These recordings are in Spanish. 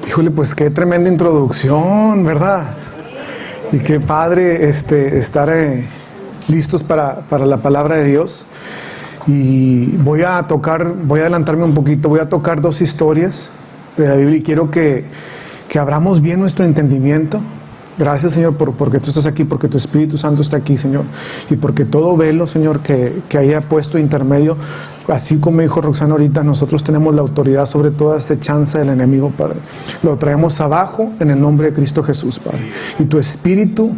Híjole, pues qué tremenda introducción, ¿verdad? Y qué padre estar listos para la palabra de Dios. Y voy a adelantarme un poquito, voy a tocar dos historias de la Biblia y quiero que abramos bien nuestro entendimiento. Gracias, Señor, porque tú estás aquí, porque tu Espíritu Santo está aquí, Señor, y porque todo velo, Señor, que haya puesto intermedio, así como dijo Roxana ahorita, nosotros tenemos la autoridad sobre toda acechanza del enemigo, Padre. Lo traemos abajo en el nombre de Cristo Jesús, Padre. Y tu Espíritu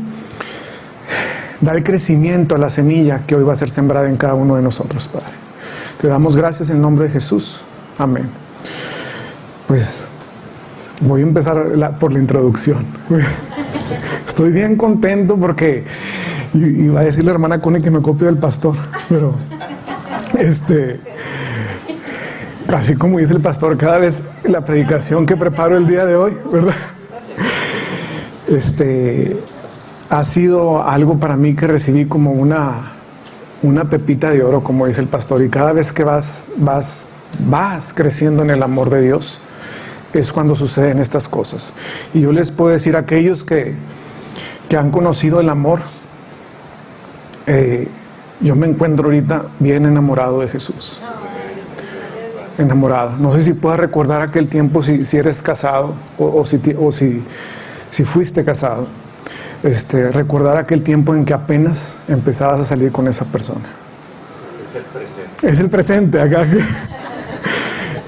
da el crecimiento a la semilla que hoy va a ser sembrada en cada uno de nosotros, Padre. Te damos gracias en el nombre de Jesús. Amén. Pues voy a empezar por la introducción. Estoy bien contento porque iba a decir la hermana Connie que me copio del pastor, pero así como dice el pastor, cada vez la predicación que preparo el día de hoy, ¿verdad? Ha sido algo para mí que recibí como una pepita de oro, como dice el pastor, y cada vez que vas creciendo en el amor de Dios, es cuando suceden estas cosas. Y yo les puedo decir a aquellos que han conocido el amor, yo me encuentro ahorita bien enamorado de Jesús. Enamorado. No sé si puedas recordar aquel tiempo, si eres casado o si fuiste casado. Recordar aquel tiempo en que apenas empezabas a salir con esa persona. Es el presente. Es el presente acá.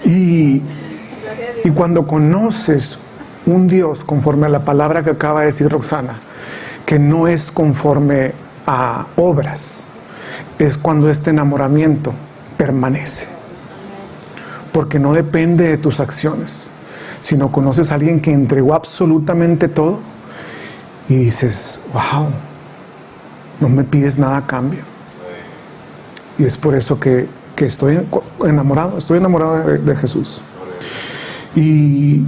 Y cuando conoces un Dios conforme a la palabra que acaba de decir Roxana, que no es conforme a obras, es cuando este enamoramiento permanece. Porque no depende de tus acciones, sino conoces a alguien que entregó absolutamente todo y dices, wow, no me pides nada a cambio. Y es por eso que estoy enamorado de Jesús. Y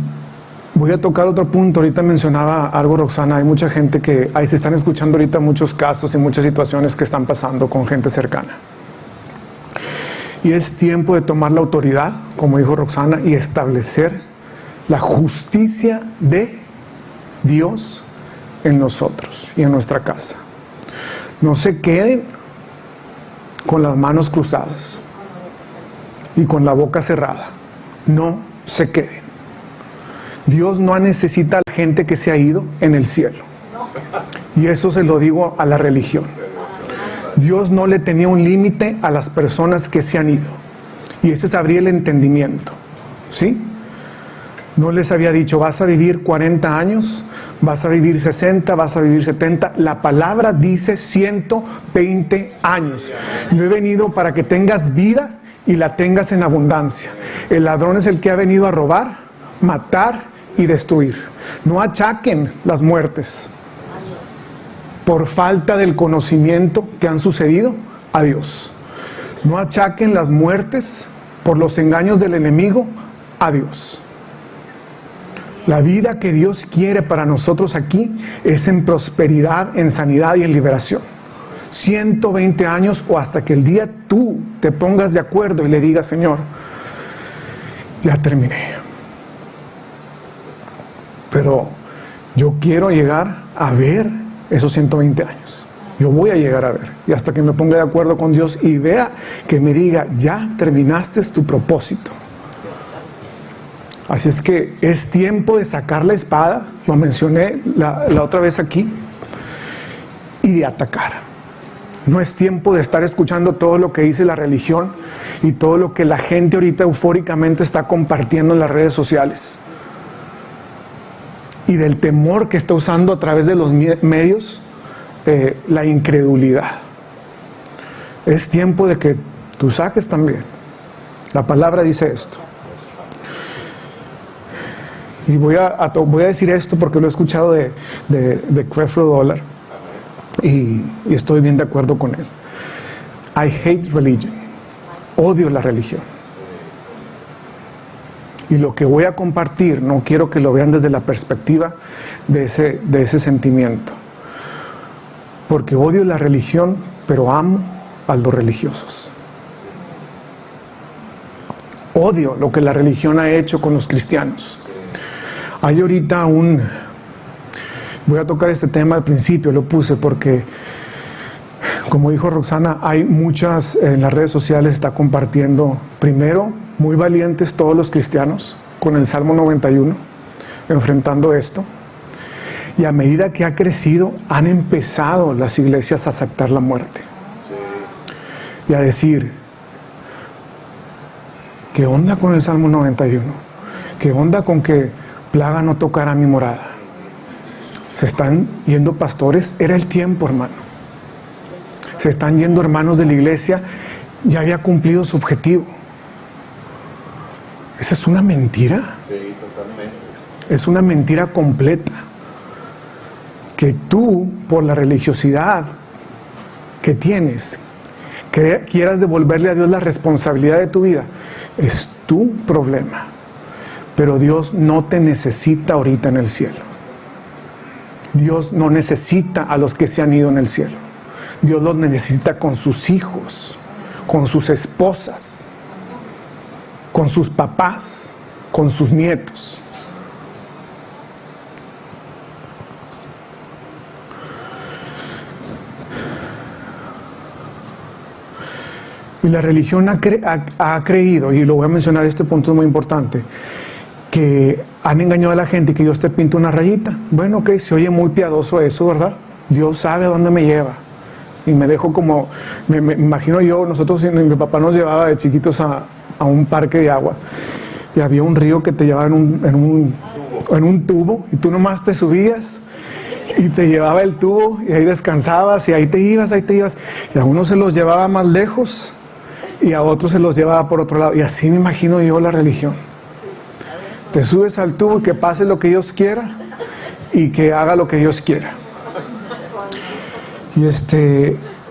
voy a tocar otro punto. Ahorita mencionaba algo Roxana, hay mucha gente que ahí se están escuchando ahorita muchos casos y muchas situaciones que están pasando con gente cercana. Y es tiempo de tomar la autoridad, como dijo Roxana, y establecer la justicia de Dios en nosotros y en nuestra casa. No se queden con las manos cruzadas y con la boca cerrada. No se queden. Dios no necesita a la gente que se ha ido en el cielo. Y eso se lo digo a la religión. Dios no le tenía un límite a las personas que se han ido. Y ese es abrir el entendimiento. ¿Sí? No les había dicho, vas a vivir 40 años, vas a vivir 60, vas a vivir 70. La palabra dice 120 años. Yo he venido para que tengas vida y la tengas en abundancia. El ladrón es el que ha venido a robar, matar y destruir. No achaquen las muertes por falta del conocimiento que han sucedido a Dios. No achaquen las muertes por los engaños del enemigo a Dios. La vida que Dios quiere para nosotros aquí es en prosperidad, en sanidad y en liberación. 120 años o hasta que el día tú te pongas de acuerdo y le digas, Señor, ya terminé. Pero yo quiero llegar a ver esos 120 años. Yo voy a llegar a ver. Y hasta que me ponga de acuerdo con Dios y vea que me diga, ya terminaste tu propósito. Así es que es tiempo de sacar la espada, lo mencioné la otra vez aquí, y de atacar. No es tiempo de estar escuchando todo lo que dice la religión y todo lo que la gente ahorita eufóricamente está compartiendo en las redes sociales. Y del temor que está usando a través de los medios, la incredulidad. Es tiempo de que tú saques también. La palabra dice esto. Y voy a decir esto porque lo he escuchado de Creflo Dollar y estoy bien de acuerdo con él. I hate religion. Odio la religión. Y lo que voy a compartir no quiero que lo vean desde la perspectiva de ese sentimiento. Porque odio la religión, pero amo a los religiosos. Odio lo que la religión ha hecho con los cristianos. Hay ahorita voy a tocar este tema al principio, lo puse porque, como dijo Roxana, hay muchas en las redes sociales, está compartiendo, primero, muy valientes todos los cristianos, con el Salmo 91, enfrentando esto. Y a medida que ha crecido, han empezado las iglesias a aceptar la muerte. Y a decir, ¿qué onda con el Salmo 91? ¿Qué onda con que plaga no tocará mi morada? Se están yendo pastores, era el tiempo, hermano. Se están yendo hermanos de la iglesia, ya había cumplido su objetivo. ¿Esa es una mentira? Sí, totalmente. Es una mentira completa. Que tú, por la religiosidad que tienes, quieras devolverle a Dios la responsabilidad de tu vida, es tu problema. Pero Dios no te necesita ahorita en el cielo. Dios no necesita a los que se han ido en el cielo. Dios los necesita con sus hijos, con sus esposas, con sus papás, con sus nietos. Y la religión ha creído, y lo voy a mencionar, este punto es muy importante, que han engañado a la gente y que Dios te pinta una rayita. Bueno, ok, se oye muy piadoso eso, ¿verdad? Dios sabe a dónde me lleva. Y me dejo como, me imagino yo, nosotros, mi papá nos llevaba de chiquitos a un parque de agua. Y había un río que te llevaba en un tubo, y tú nomás te subías y te llevaba el tubo y ahí descansabas y ahí te ibas. Y a unos se los llevaba más lejos y a otros se los llevaba por otro lado. Y así me imagino yo la religión. Te subes al tubo y que pase lo que Dios quiera y que haga lo que Dios quiera. Y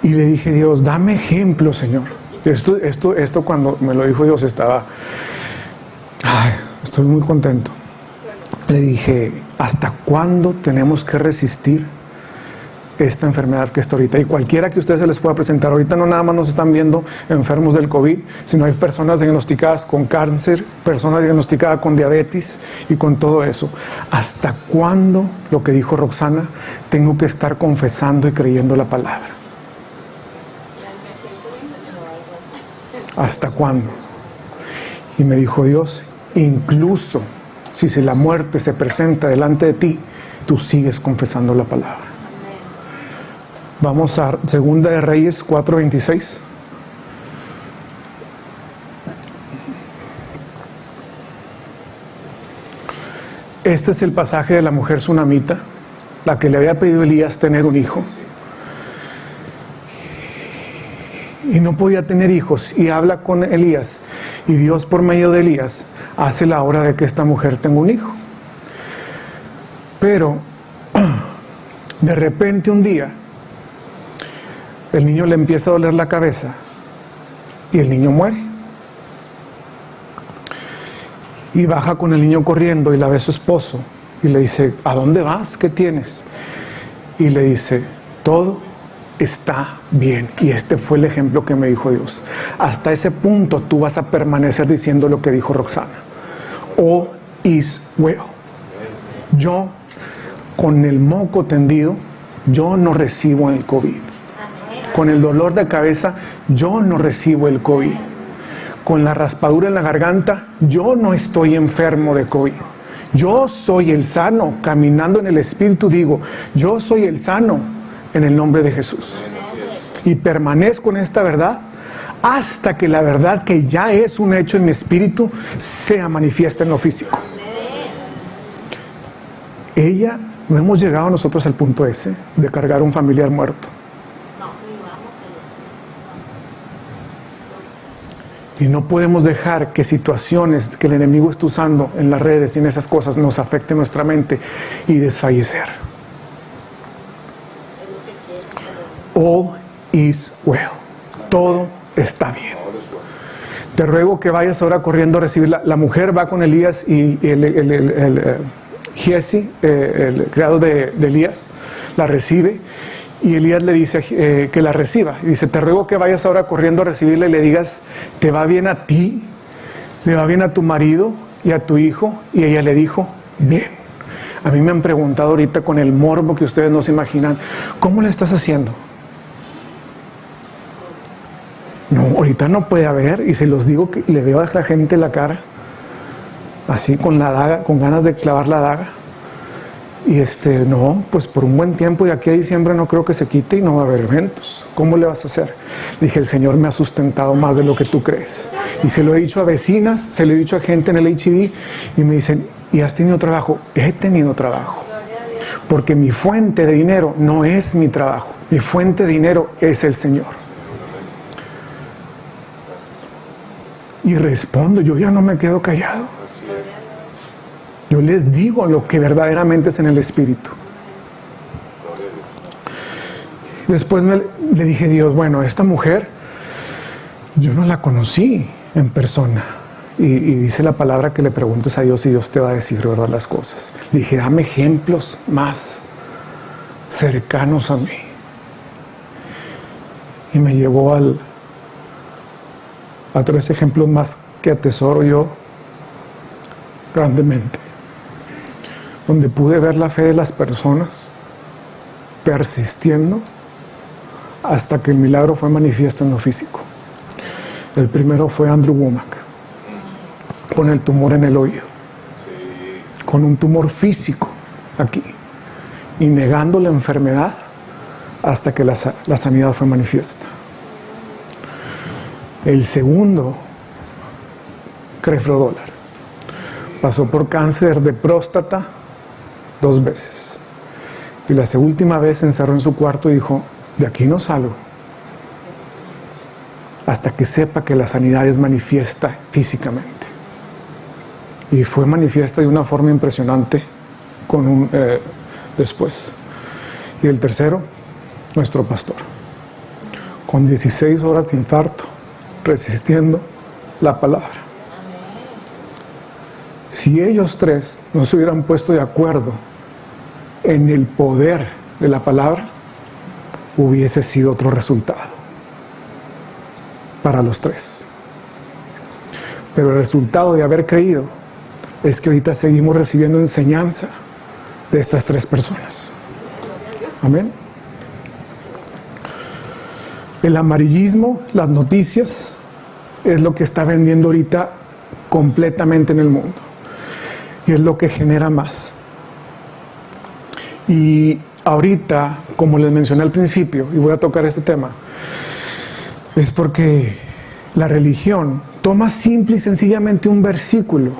le dije, Dios, dame ejemplo, Señor. Esto cuando me lo dijo Dios estoy muy contento. Le dije, ¿hasta cuándo tenemos que resistir esta enfermedad que está ahorita? Y cualquiera que a ustedes se les pueda presentar, ahorita no nada más nos están viendo enfermos del COVID, sino hay personas diagnosticadas con cáncer, personas diagnosticadas con diabetes y con todo eso. ¿Hasta cuándo, lo que dijo Roxana, tengo que estar confesando y creyendo la palabra? ¿Hasta cuándo? Y me dijo Dios, incluso si la muerte se presenta delante de ti, tú sigues confesando la palabra. Vamos a Segunda de Reyes 4:26. Este es el pasaje de la mujer sunamita, la que le había pedido a Elías tener un hijo. Y no podía tener hijos, y habla con Elías, y Dios por medio de Elías hace la obra de que esta mujer tenga un hijo. Pero de repente un día el niño le empieza a doler la cabeza y el niño muere. Y baja con el niño corriendo y la ve su esposo y le dice, ¿a dónde vas? ¿Qué tienes? Y le dice, todo está bien. Y este fue el ejemplo que me dijo Dios. Hasta ese punto tú vas a permanecer diciendo lo que dijo Roxana. All is well. Yo, con el moco tendido, yo no recibo el COVID. Con el dolor de cabeza, yo no recibo el COVID. Con la raspadura en la garganta, yo no estoy enfermo de COVID. Yo soy el sano, caminando en el Espíritu digo, yo soy el sano en el nombre de Jesús. Y permanezco en esta verdad hasta que la verdad que ya es un hecho en mi espíritu sea manifiesta en lo físico. No hemos llegado nosotros al punto ese de cargar un familiar muerto. Y no podemos dejar que situaciones que el enemigo está usando en las redes y en esas cosas nos afecten nuestra mente y desfallecer. All is well. Todo está bien. Te ruego que vayas ahora corriendo a recibir. La mujer va con Elías y Giesi, el criado de Elías, la recibe. Y Elías le dice que la reciba. Y dice, te ruego que vayas ahora corriendo a recibirla y le digas, ¿te va bien a ti? ¿Le va bien a tu marido y a tu hijo? Y ella le dijo, bien. A mí me han preguntado ahorita con el morbo que ustedes no se imaginan, ¿cómo le estás haciendo? No, ahorita no puede haber, y se los digo que le veo a la gente la cara, así con la daga, con ganas de clavar la daga. Y no, pues por un buen tiempo, de aquí a diciembre no creo que se quite y no va a haber eventos. ¿Cómo le vas a hacer? Le dije, el Señor me ha sustentado más de lo que tú crees. Y se lo he dicho a vecinas, se lo he dicho a gente en el HIV, y me dicen, ¿y has tenido trabajo? He tenido trabajo. Porque mi fuente de dinero no es mi trabajo. Mi fuente de dinero es el Señor. Y respondo, yo ya no me quedo callado. Yo les digo lo que verdaderamente es en el Espíritu. Después le dije a Dios, bueno, esta mujer, yo no la conocí en persona. Y dice la palabra que le preguntes a Dios y Dios te va a decir, ¿verdad?, las cosas. Le dije, dame ejemplos más cercanos a mí. Y me llevó a 3 ejemplos más que atesoro yo grandemente, donde pude ver la fe de las personas persistiendo hasta que el milagro fue manifiesto en lo físico. El primero fue Andrew Womack, con el tumor en el oído, con un tumor físico aquí, y negando la enfermedad hasta que la sanidad fue manifiesta. El segundo, Creflo Dollar, pasó por cáncer de próstata 2 veces. Y la última vez se encerró en su cuarto y dijo, de aquí no salgo hasta que sepa que la sanidad es manifiesta físicamente. Y fue manifiesta de una forma impresionante después. Y el tercero, nuestro pastor, con 16 horas de infarto, resistiendo la palabra. Si ellos 3 no se hubieran puesto de acuerdo en el poder de la palabra, hubiese sido otro resultado para los 3. Pero el resultado de haber creído es que ahorita seguimos recibiendo enseñanza de estas 3 personas. Amén. El amarillismo, las noticias, es lo que está vendiendo ahorita completamente en el mundo. Y es lo que genera más. Y ahorita, como les mencioné al principio, y voy a tocar este tema, es porque la religión toma simple y sencillamente un versículo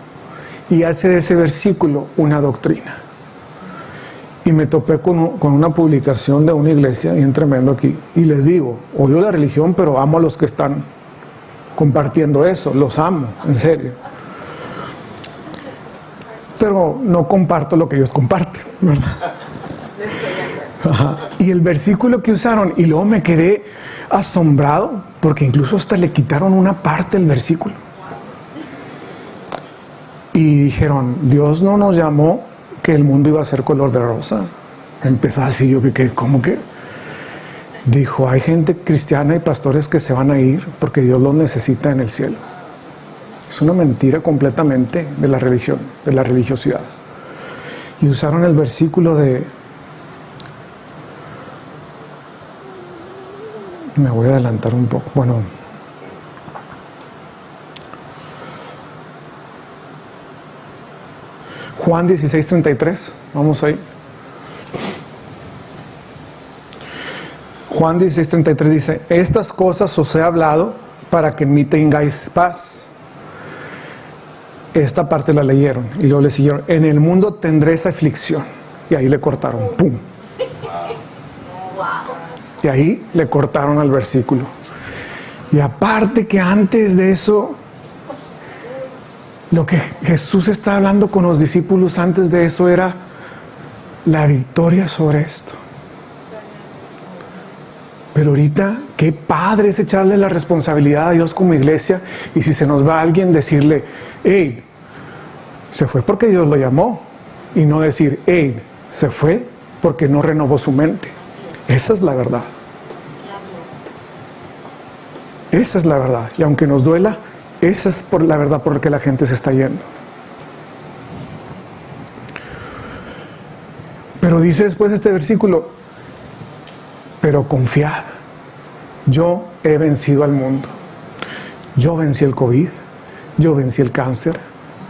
y hace de ese versículo una doctrina. Y me topé con una publicación de una iglesia bien tremendo aquí, y les digo, odio la religión, pero amo a los que están compartiendo eso, los amo, en serio. Pero no comparto lo que ellos comparten, ¿verdad? Ajá. Y el versículo que usaron, y luego me quedé asombrado, porque incluso hasta le quitaron una parte del versículo. Y dijeron, Dios no nos llamó que el mundo iba a ser color de rosa. Empezaba así, yo que ¿cómo que? Dijo, hay gente cristiana y pastores que se van a ir porque Dios los necesita en el cielo. Es una mentira completamente de la religión, de la religiosidad. Y usaron el versículo de... Me voy a adelantar un poco. Bueno, Juan 16:33, vamos ahí. Juan 16:33 dice, estas cosas os he hablado para que en mí tengáis paz. Esta parte la leyeron y luego le siguieron, en el mundo tendréis aflicción. Y ahí le cortaron, ¡pum! Y ahí le cortaron al versículo. Y aparte que antes de eso, lo que Jesús está hablando con los discípulos antes de eso era la victoria sobre esto. Pero ahorita, qué padre es echarle la responsabilidad a Dios como iglesia, y si se nos va alguien decirle, hey, se fue porque Dios lo llamó, y no decir, hey, se fue porque no renovó su mente. Esa es la verdad. Esa es la verdad. Y aunque nos duela, esa es la verdad por la que la gente se está yendo. Pero dice después este versículo, pero confiad, yo he vencido al mundo. Yo vencí el COVID, yo vencí el cáncer,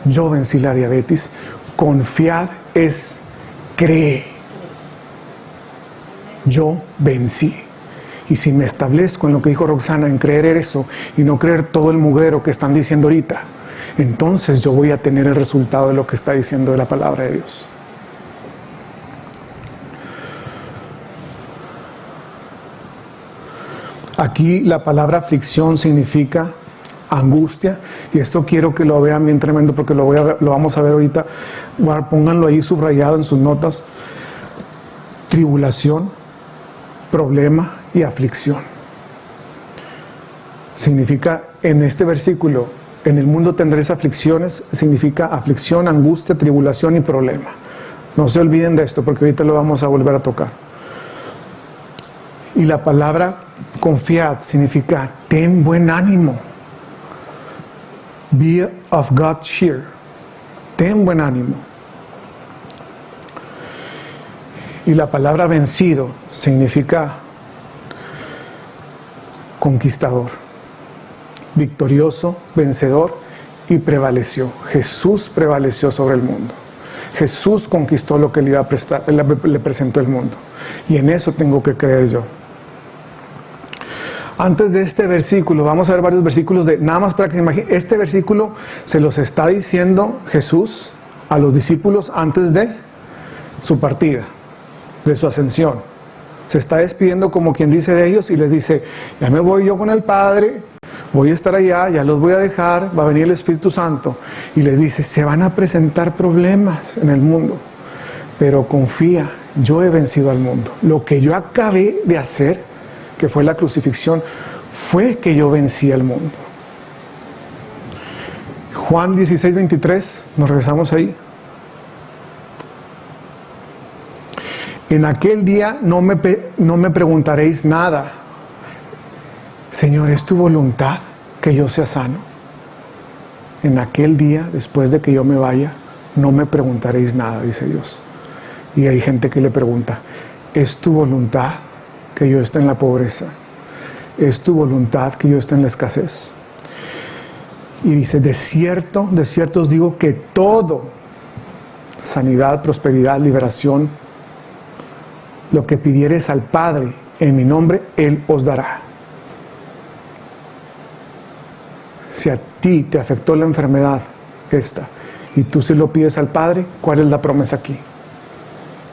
yo vencí la diabetes. Confiad es cree. Yo vencí. Y si me establezco en lo que dijo Roxana, en creer eso y no creer todo el mugrero que están diciendo ahorita, entonces yo voy a tener el resultado de lo que está diciendo de la palabra de Dios. Aquí la palabra aflicción significa angustia, y esto quiero que lo vean bien tremendo porque lo vamos a ver ahorita. Pónganlo ahí subrayado en sus notas. Tribulación, problema y aflicción. Significa en este versículo, en el mundo tendréis aflicciones, significa aflicción, angustia, tribulación y problema. No se olviden de esto porque ahorita lo vamos a volver a tocar. Y la palabra confiad significa ten buen ánimo. Be of good cheer. Ten buen ánimo. Y la palabra vencido significa conquistador, victorioso, vencedor, y prevaleció. Jesús prevaleció sobre el mundo. Jesús conquistó lo que le presentó el mundo. Y en eso tengo que creer yo. Antes de este versículo, vamos a ver varios versículos nada más para que se imaginen. Este versículo se los está diciendo Jesús a los discípulos antes de su partida, de su ascensión. Se está despidiendo como quien dice de ellos y les dice, ya me voy yo con el Padre, voy a estar allá, ya los voy a dejar, va a venir el Espíritu Santo. Y les dice, se van a presentar problemas en el mundo, pero confía, yo he vencido al mundo. Lo que yo acabé de hacer, que fue la crucifixión, fue que yo vencí al mundo. Juan 16:23, nos regresamos ahí. En aquel día no me preguntaréis nada. Señor, ¿es tu voluntad que yo sea sano? En aquel día, después de que yo me vaya, no me preguntaréis nada, dice Dios. Y hay gente que le pregunta, ¿es tu voluntad que yo esté en la pobreza? ¿Es tu voluntad que yo esté en la escasez? Y dice, de cierto os digo que todo, sanidad, prosperidad, liberación, lo que pidieres al Padre en mi nombre, Él os dará. Si a ti te afectó la enfermedad esta, y tú se lo pides al Padre, ¿cuál es la promesa aquí?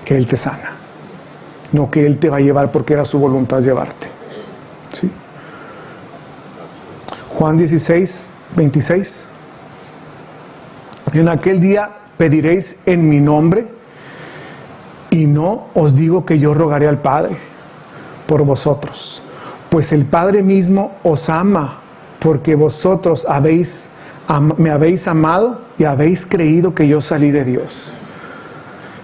Que Él te sana. No que Él te va a llevar porque era su voluntad llevarte. ¿Sí? Juan 16:26. En aquel día pediréis en mi nombre, y no os digo que yo rogaré al Padre por vosotros, pues el Padre mismo os ama, porque vosotros me habéis amado y habéis creído que yo salí de Dios.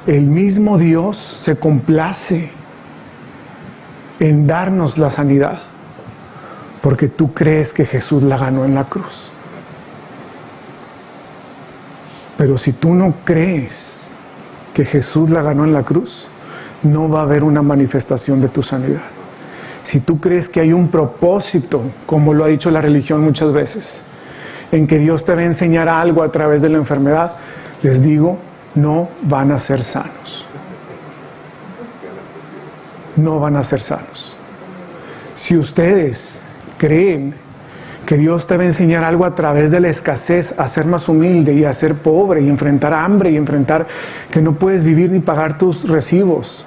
El mismo Dios se complace en darnos la sanidad, porque tú crees que Jesús la ganó en la cruz. Pero si tú no crees que Jesús la ganó en la cruz, no va a haber una manifestación de tu sanidad. Si tú crees que hay un propósito, como lo ha dicho la religión muchas veces, en que Dios te va a enseñar algo a través de la enfermedad, les digo, no van a ser sanos. No van a ser sanos. Si ustedes creen que Dios te va a enseñar algo a través de la escasez, a ser más humilde y a ser pobre y enfrentar hambre y enfrentar que no puedes vivir ni pagar tus recibos,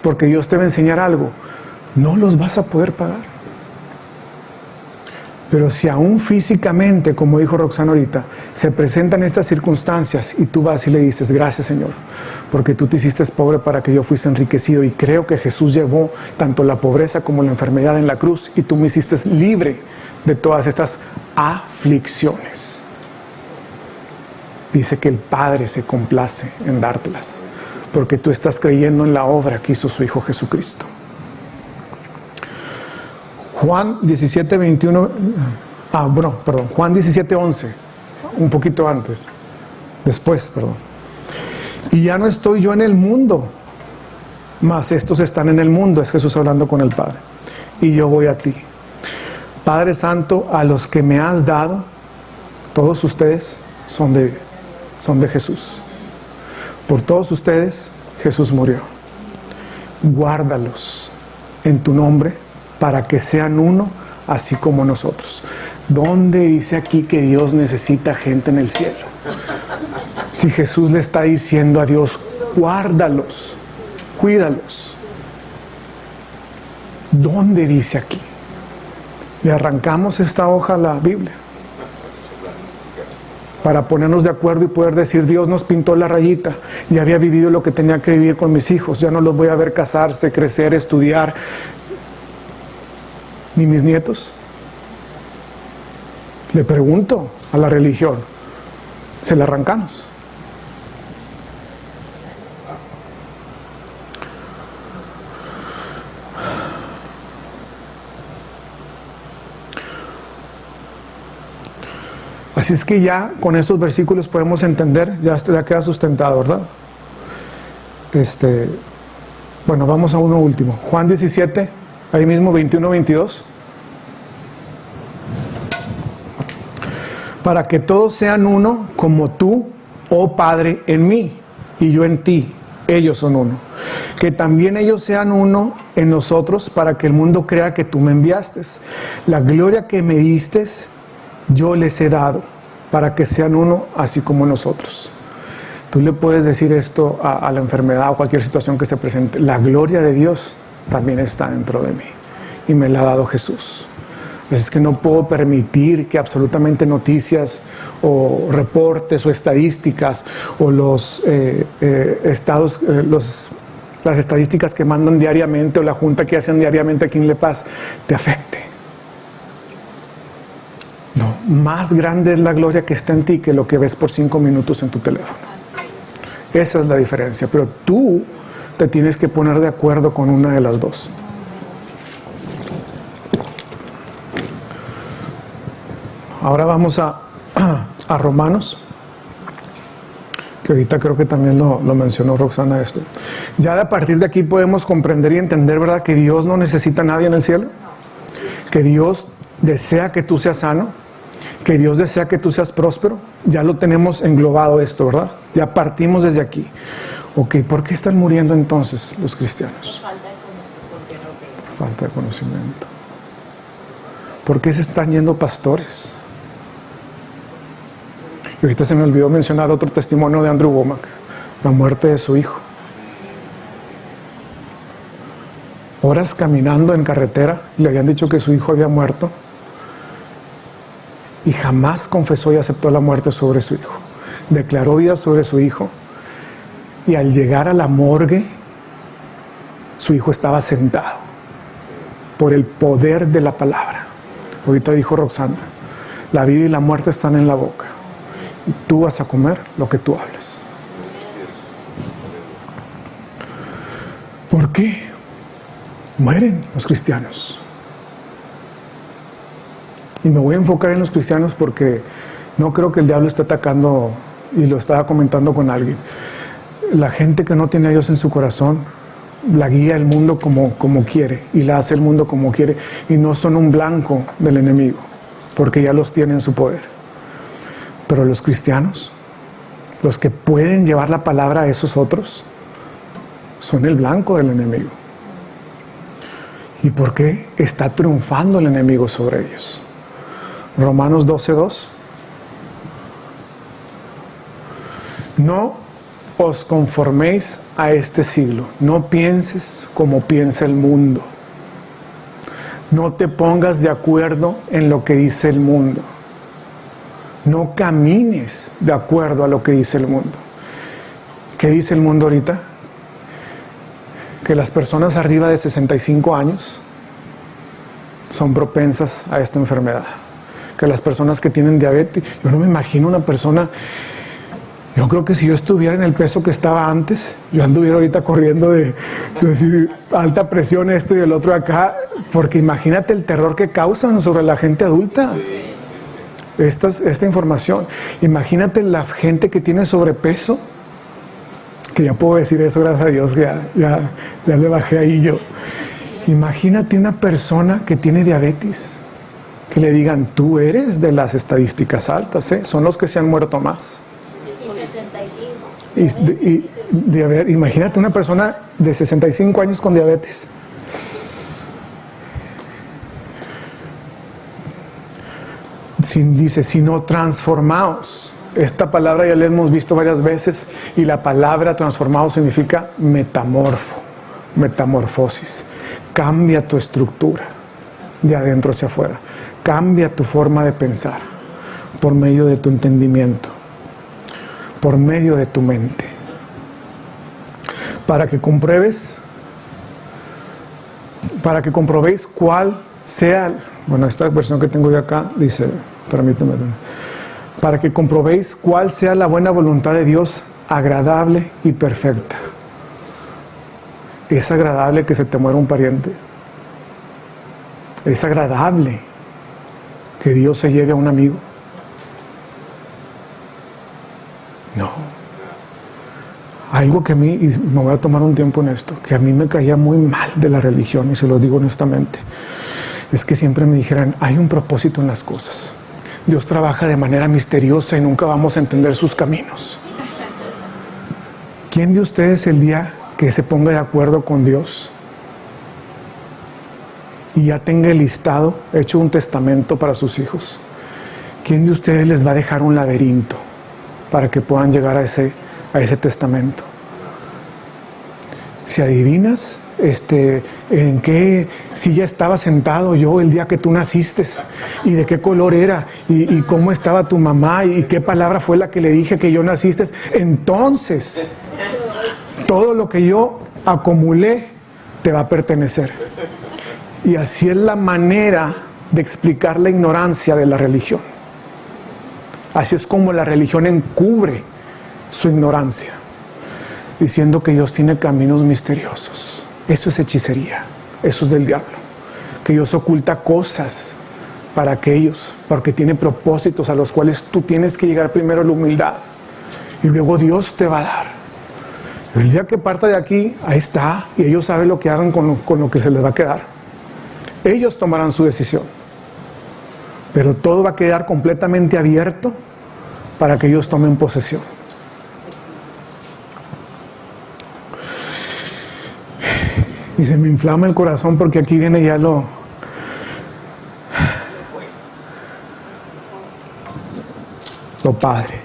porque Dios te va a enseñar algo, no los vas a poder pagar. Pero si aún físicamente, como dijo Roxana ahorita, se presentan estas circunstancias y tú vas y le dices, gracias Señor, porque tú te hiciste pobre para que yo fuese enriquecido, y creo que Jesús llevó tanto la pobreza como la enfermedad en la cruz y tú me hiciste libre de todas estas aflicciones. Dice que el Padre se complace en dártelas, porque tú estás creyendo en la obra que hizo su Hijo Jesucristo. Juan 17:21, Juan 17:11, un poquito antes, después, perdón. Y ya no estoy yo en el mundo, mas estos están en el mundo, es Jesús hablando con el Padre, y yo voy a ti. Padre Santo, a los que me has dado, todos ustedes son de Jesús. Por todos ustedes Jesús murió. Guárdalos en tu nombre para que sean uno, así como nosotros. ¿Dónde dice aquí que Dios necesita gente en el cielo? Si Jesús le está diciendo a Dios, guárdalos, cuídalos. ¿Dónde dice aquí? Le arrancamos esta hoja a la Biblia para ponernos de acuerdo y poder decir, Dios nos pintó la rayita, ya había vivido lo que tenía que vivir con mis hijos, ya no los voy a ver casarse, crecer, estudiar, ni mis nietos. Le pregunto a la religión, ¿se la arrancamos? Así es que ya con estos versículos podemos entender, ya queda sustentado, ¿verdad? Bueno, vamos a uno último. Juan 17, ahí mismo 21-22. Para que todos sean uno, como tú, oh Padre, en mí, y yo en ti. Ellos son uno. Que también ellos sean uno en nosotros, para que el mundo crea que tú me enviaste. La gloria que me diste, yo les he dado, para que sean uno, así como nosotros. Tú le puedes decir esto a la enfermedad o cualquier situación que se presente. La gloria de Dios también está dentro de mí, y me la ha dado Jesús. Es que no puedo permitir que absolutamente noticias o reportes o estadísticas o las estadísticas que mandan diariamente o la junta que hacen diariamente aquí en La Paz te afecte. No, más grande es la gloria que está en ti que lo que ves por 5 minutos en tu teléfono. Esa es la diferencia, pero tú te tienes que poner de acuerdo con una de las dos. Ahora vamos a Romanos, que ahorita creo que también lo mencionó Roxana esto. Ya a partir de aquí podemos comprender y entender, ¿verdad?, que Dios no necesita a nadie en el cielo, que Dios desea que tú seas sano, que Dios desea que tú seas próspero. Ya lo tenemos englobado esto, ¿verdad? Ya partimos desde aquí. Ok, ¿por qué están muriendo entonces los cristianos? Por falta de conocimiento. ¿Por qué se están yendo pastores? Y ahorita se me olvidó mencionar otro testimonio de Andrew Womack, la muerte de su hijo. Horas caminando en carretera, le habían dicho que su hijo había muerto y jamás confesó y aceptó la muerte sobre su hijo. Declaró vida sobre su hijo y al llegar a la morgue, su hijo estaba sentado por el poder de la palabra. Ahorita dijo Roxana, la vida y la muerte están en la boca. Y tú vas a comer lo que tú hables. ¿Por qué mueren los cristianos? Y me voy a enfocar en los cristianos porque no creo que el diablo esté atacando, y lo estaba comentando con alguien. La gente que no tiene a Dios en su corazón la guía el mundo como quiere y la hace el mundo como quiere, y no son un blanco del enemigo porque ya los tiene en su poder. Pero los cristianos, los que pueden llevar la palabra a esos otros, son el blanco del enemigo. ¿Y por qué está triunfando el enemigo sobre ellos? Romanos 12:2. No os conforméis a este siglo. No pienses como piensa el mundo. No te pongas de acuerdo en lo que dice el mundo. No camines de acuerdo a lo que dice el mundo. ¿Qué dice el mundo ahorita? Que las personas arriba de 65 años son propensas a esta enfermedad. Que las personas que tienen diabetes, yo no me imagino una persona, yo creo que si yo estuviera en el peso que estaba antes, yo anduviera ahorita corriendo de decir, alta presión esto y el otro acá, porque imagínate el terror que causan sobre la gente adulta. Esta información. Imagínate la gente que tiene sobrepeso, que ya puedo decir eso, gracias a Dios, que ya le bajé ahí yo. Imagínate una persona que tiene diabetes, que le digan, tú eres de las estadísticas altas, ¿eh? Son los que se han muerto más. Y 65. Imagínate una persona de 65 años con diabetes. Dice, sino transformados. Esta palabra ya la hemos visto varias veces, y la palabra transformado significa metamorfosis. Cambia tu estructura de adentro hacia afuera. Cambia tu forma de pensar por medio de tu entendimiento, por medio de tu mente, para que comprobéis cuál sea, bueno, esta versión que tengo yo acá dice, permíteme, para que comprobéis cuál sea la buena voluntad de Dios, agradable y perfecta. ¿Es agradable que se te muera un pariente? ¿Es agradable que Dios se llegue a un amigo? No. Algo que a mí, y me voy a tomar un tiempo en esto, que a mí me caía muy mal de la religión, y se lo digo honestamente, es que siempre me dijeran, hay un propósito en las cosas. Dios trabaja de manera misteriosa y nunca vamos a entender sus caminos. ¿Quién de ustedes el día que se ponga de acuerdo con Dios y ya tenga el listado, hecho un testamento para sus hijos, quién de ustedes les va a dejar un laberinto para que puedan llegar a ese testamento? Si adivinas en qué silla estaba sentado yo el día que tú naciste, y de qué color era, y cómo estaba tu mamá, y qué palabra fue la que le dije que yo naciste, entonces todo lo que yo acumulé te va a pertenecer. Y así es la manera de explicar la ignorancia de la religión. Así es como la religión encubre su ignorancia, diciendo que Dios tiene caminos misteriosos. Eso es hechicería, eso es del diablo. Que Dios oculta cosas para aquellos, porque tiene propósitos a los cuales tú tienes que llegar primero a la humildad, y luego Dios te va a dar. El día que parta de aquí, ahí está, y ellos saben lo que hagan con lo que se les va a quedar. Ellos tomarán su decisión, pero todo va a quedar completamente abierto para que ellos tomen posesión. Y se me inflama el corazón porque aquí viene ya lo padre.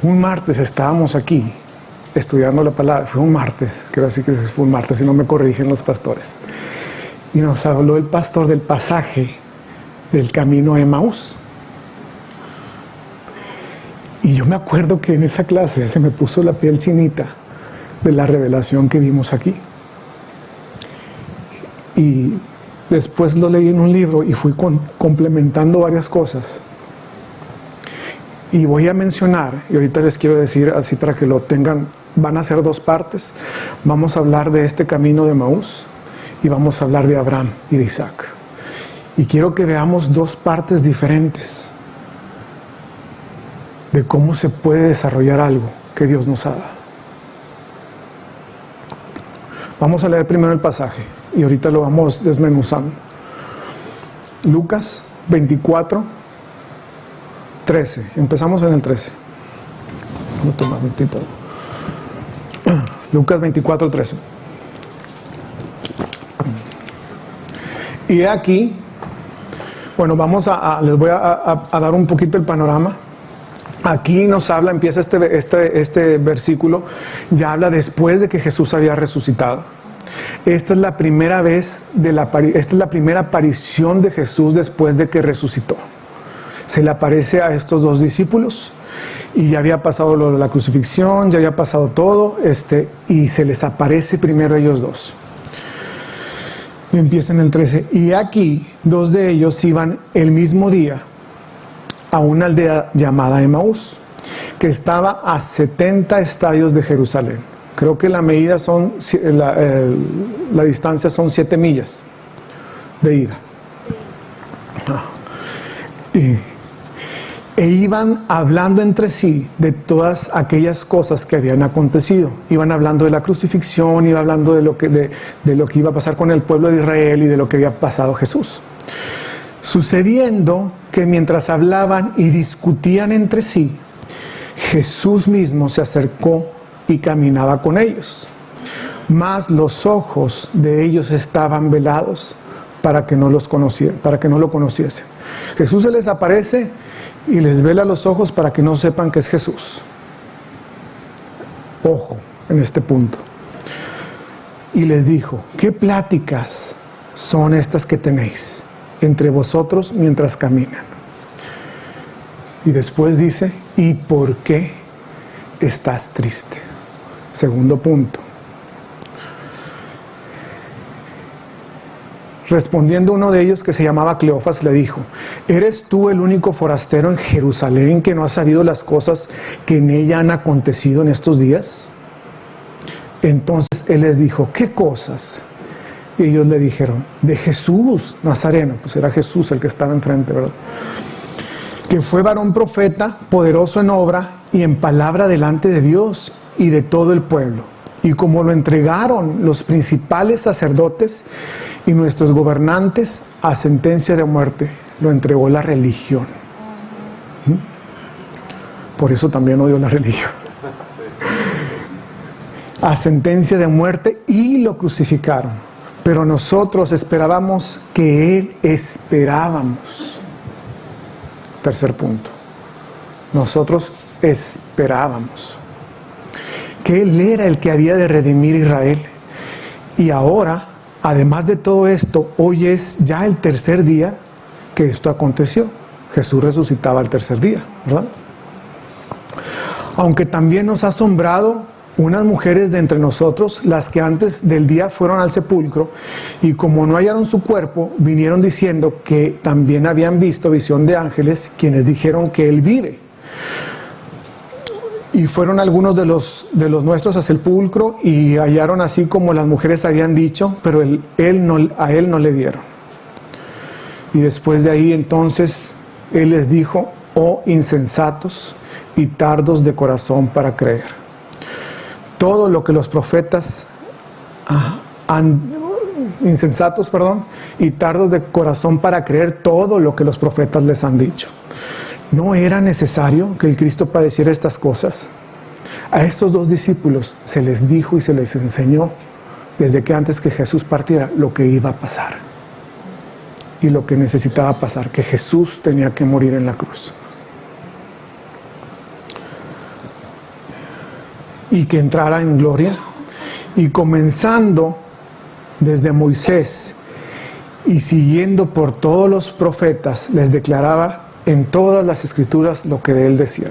Un martes estábamos aquí estudiando la palabra. Fue un martes, creo así que fue un martes, si no me corrigen los pastores. Y nos habló el pastor del pasaje del camino a Emaús. Y yo me acuerdo que en esa clase se me puso la piel chinita de la revelación que vimos aquí. Y después lo leí en un libro y fui complementando varias cosas. Y voy a mencionar, y ahorita les quiero decir así para que lo tengan, van a ser dos partes. Vamos a hablar de este camino de Emaús y vamos a hablar de Abraham y de Isaac. Y quiero que veamos dos partes diferentes de cómo se puede desarrollar algo que Dios nos ha dado. Vamos a leer primero el pasaje y ahorita lo vamos desmenuzando. Lucas 24, 13. Empezamos en el 13. Voy a tomar un tipo. Lucas 24, 13. Y aquí, bueno, les voy a dar un poquito el panorama. Aquí nos habla, empieza este versículo, ya habla después de que Jesús había resucitado. Esta es la primera aparición de Jesús después de que resucitó. Se le aparece a estos dos discípulos y ya había pasado lo de la crucifixión, ya había pasado todo, y se les aparece primero a ellos dos. Y empieza en el 13. Y aquí, dos de ellos iban el mismo día a una aldea llamada Emaús, que estaba a 70 estadios de Jerusalén. Creo que la medida la distancia son 7 millas de ida. E iban hablando entre sí de todas aquellas cosas que habían acontecido. Iban hablando de la crucifixión, iban hablando de lo que iba a pasar con el pueblo de Israel y de lo que había pasado Jesús. Sucediendo que mientras hablaban y discutían entre sí, Jesús mismo se acercó y caminaba con ellos. Mas los ojos de ellos estaban velados para que no lo conociesen. Jesús se les aparece y les vela los ojos para que no sepan que es Jesús. Ojo en este punto. Y les dijo: ¿qué pláticas son estas que tenéis entre vosotros mientras caminan? Y después dice: ¿y por qué estás triste? Segundo punto. Respondiendo uno de ellos, que se llamaba Cleofas, le dijo: ¿eres tú el único forastero en Jerusalén que no ha sabido las cosas que en ella han acontecido en estos días? Entonces él les dijo: ¿qué cosas? Y ellos le dijeron: de Jesús Nazareno. Pues era Jesús el que estaba enfrente, ¿verdad? Que fue varón profeta, poderoso en obra y en palabra delante de Dios y de todo el pueblo. Y como lo entregaron los principales sacerdotes y nuestros gobernantes a sentencia de muerte, lo entregó la religión. Por eso también odio la religión. A sentencia de muerte, y lo crucificaron. Pero nosotros esperábamos que Él esperábamos. Tercer punto. Nosotros esperábamos que Él era el que había de redimir a Israel. Y ahora, además de todo esto, hoy es ya el tercer día que esto aconteció. Jesús resucitaba el tercer día, ¿verdad? Aunque también nos ha asombrado unas mujeres de entre nosotros, las que antes del día fueron al sepulcro, y como no hallaron su cuerpo, vinieron diciendo que también habían visto visión de ángeles, quienes dijeron que Él vive. Y fueron algunos de los nuestros al sepulcro y hallaron así como las mujeres habían dicho, pero a él no le dieron. Y después de ahí entonces Él les dijo: oh insensatos y tardos de corazón para creer. Todo lo que los profetas insensatos, y tardos de corazón para creer todo lo que los profetas les han dicho. ¿No era necesario que el Cristo padeciera estas cosas? A estos dos discípulos se les dijo y se les enseñó desde que antes que Jesús partiera lo que iba a pasar y lo que necesitaba pasar, que Jesús tenía que morir en la cruz y que entrara en gloria, y comenzando desde Moisés y siguiendo por todos los profetas, les declaraba en todas las escrituras lo que de Él decían.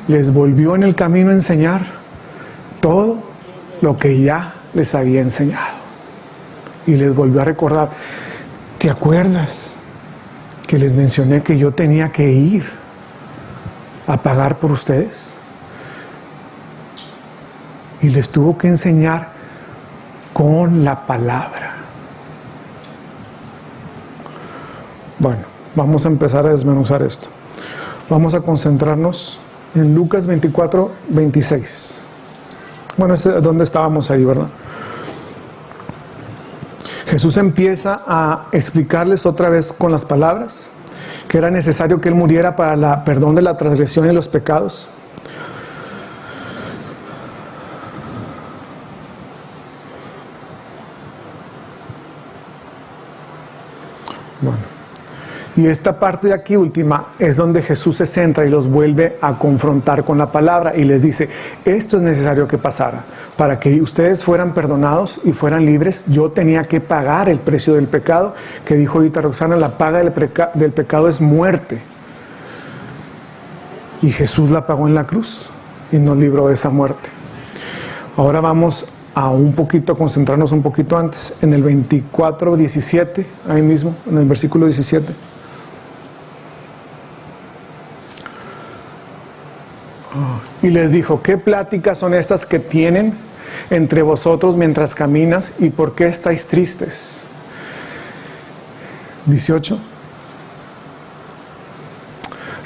Les volvió en el camino a enseñar todo lo que ya les había enseñado. Y les volvió a recordar: ¿te acuerdas que les mencioné que yo tenía que ir a pagar por ustedes? Y les tuvo que enseñar con la palabra. Bueno, vamos a empezar a desmenuzar esto. Vamos a concentrarnos en Lucas 24, 26. Bueno, es donde estábamos ahí, ¿verdad? Jesús empieza a explicarles otra vez con las palabras que era necesario que Él muriera para el perdón de la transgresión y los pecados. Bueno, y esta parte de aquí última es donde Jesús se centra y los vuelve a confrontar con la palabra y les dice: esto es necesario que pasara para que ustedes fueran perdonados y fueran libres. Yo tenía que pagar el precio del pecado, que dijo ahorita Roxana: la paga del pecado es muerte, y Jesús la pagó en la cruz y nos libró de esa muerte. Ahora vamos a concentrarnos un poquito antes, en el 24, 17, ahí mismo, en el versículo 17. Y les dijo: ¿qué pláticas son estas que tienen entre vosotros mientras caminas, y por qué estáis tristes? 18.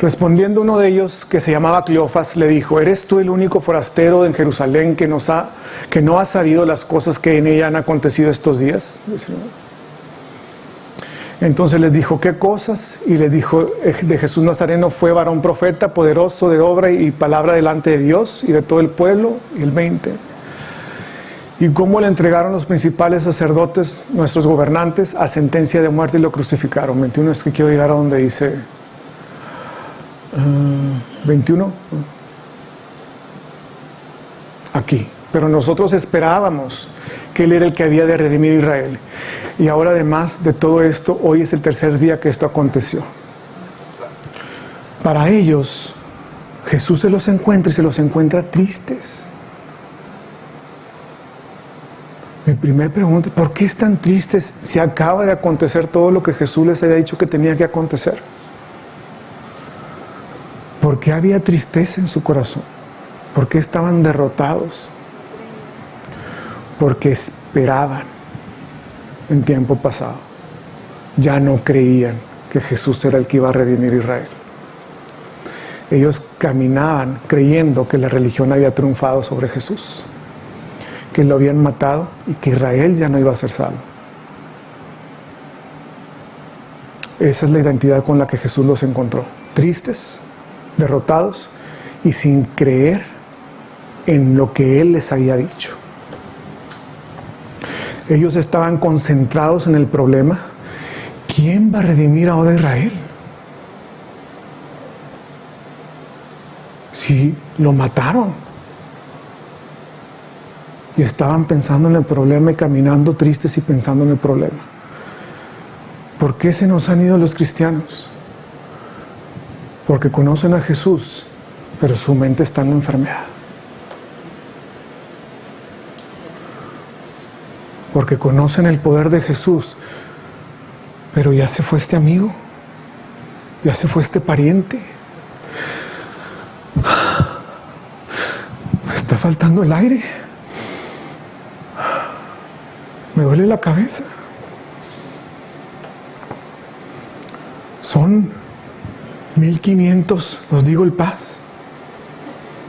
Respondiendo uno de ellos, que se llamaba Cleofas, le dijo: ¿eres tú el único forastero en Jerusalén que no ha sabido las cosas que en ella han acontecido estos días? Entonces les dijo: ¿qué cosas? Y les dijo: de Jesús Nazareno fue varón profeta, poderoso de obra y palabra delante de Dios y de todo el pueblo. Y el 20. Y cómo le entregaron los principales sacerdotes, nuestros gobernantes, a sentencia de muerte y lo crucificaron. 21, es que quiero llegar a donde dice 21. Aquí. Pero nosotros esperábamos que Él era el que había de redimir a Israel. Y ahora, además de todo esto, hoy es el tercer día que esto aconteció. Para ellos, Jesús se los encuentra y se los encuentra tristes. Mi primera pregunta es: ¿por qué están tristes si acaba de acontecer todo lo que Jesús les había dicho que tenía que acontecer? ¿Por qué había tristeza en su corazón? ¿Por qué estaban derrotados? Porque esperaban en tiempo pasado. Ya no creían que Jesús era el que iba a redimir a Israel. Ellos caminaban creyendo que la religión había triunfado sobre Jesús, que lo habían matado y que Israel ya no iba a ser salvo. Esa es la identidad con la que Jesús los encontró: tristes, derrotados y sin creer en lo que Él les había dicho. Ellos estaban concentrados en el problema: ¿quién va a redimir ahora a Israel? Si lo mataron. Y estaban pensando en el problema y caminando tristes y pensando en el problema. ¿Por qué se nos han ido los cristianos? Porque conocen a Jesús, pero su mente está en la enfermedad. Porque conocen el poder de Jesús, pero ya se fue este amigo, ya se fue este pariente. Me está faltando el aire. Me duele la cabeza. Son 1,500, los digo, el Paz.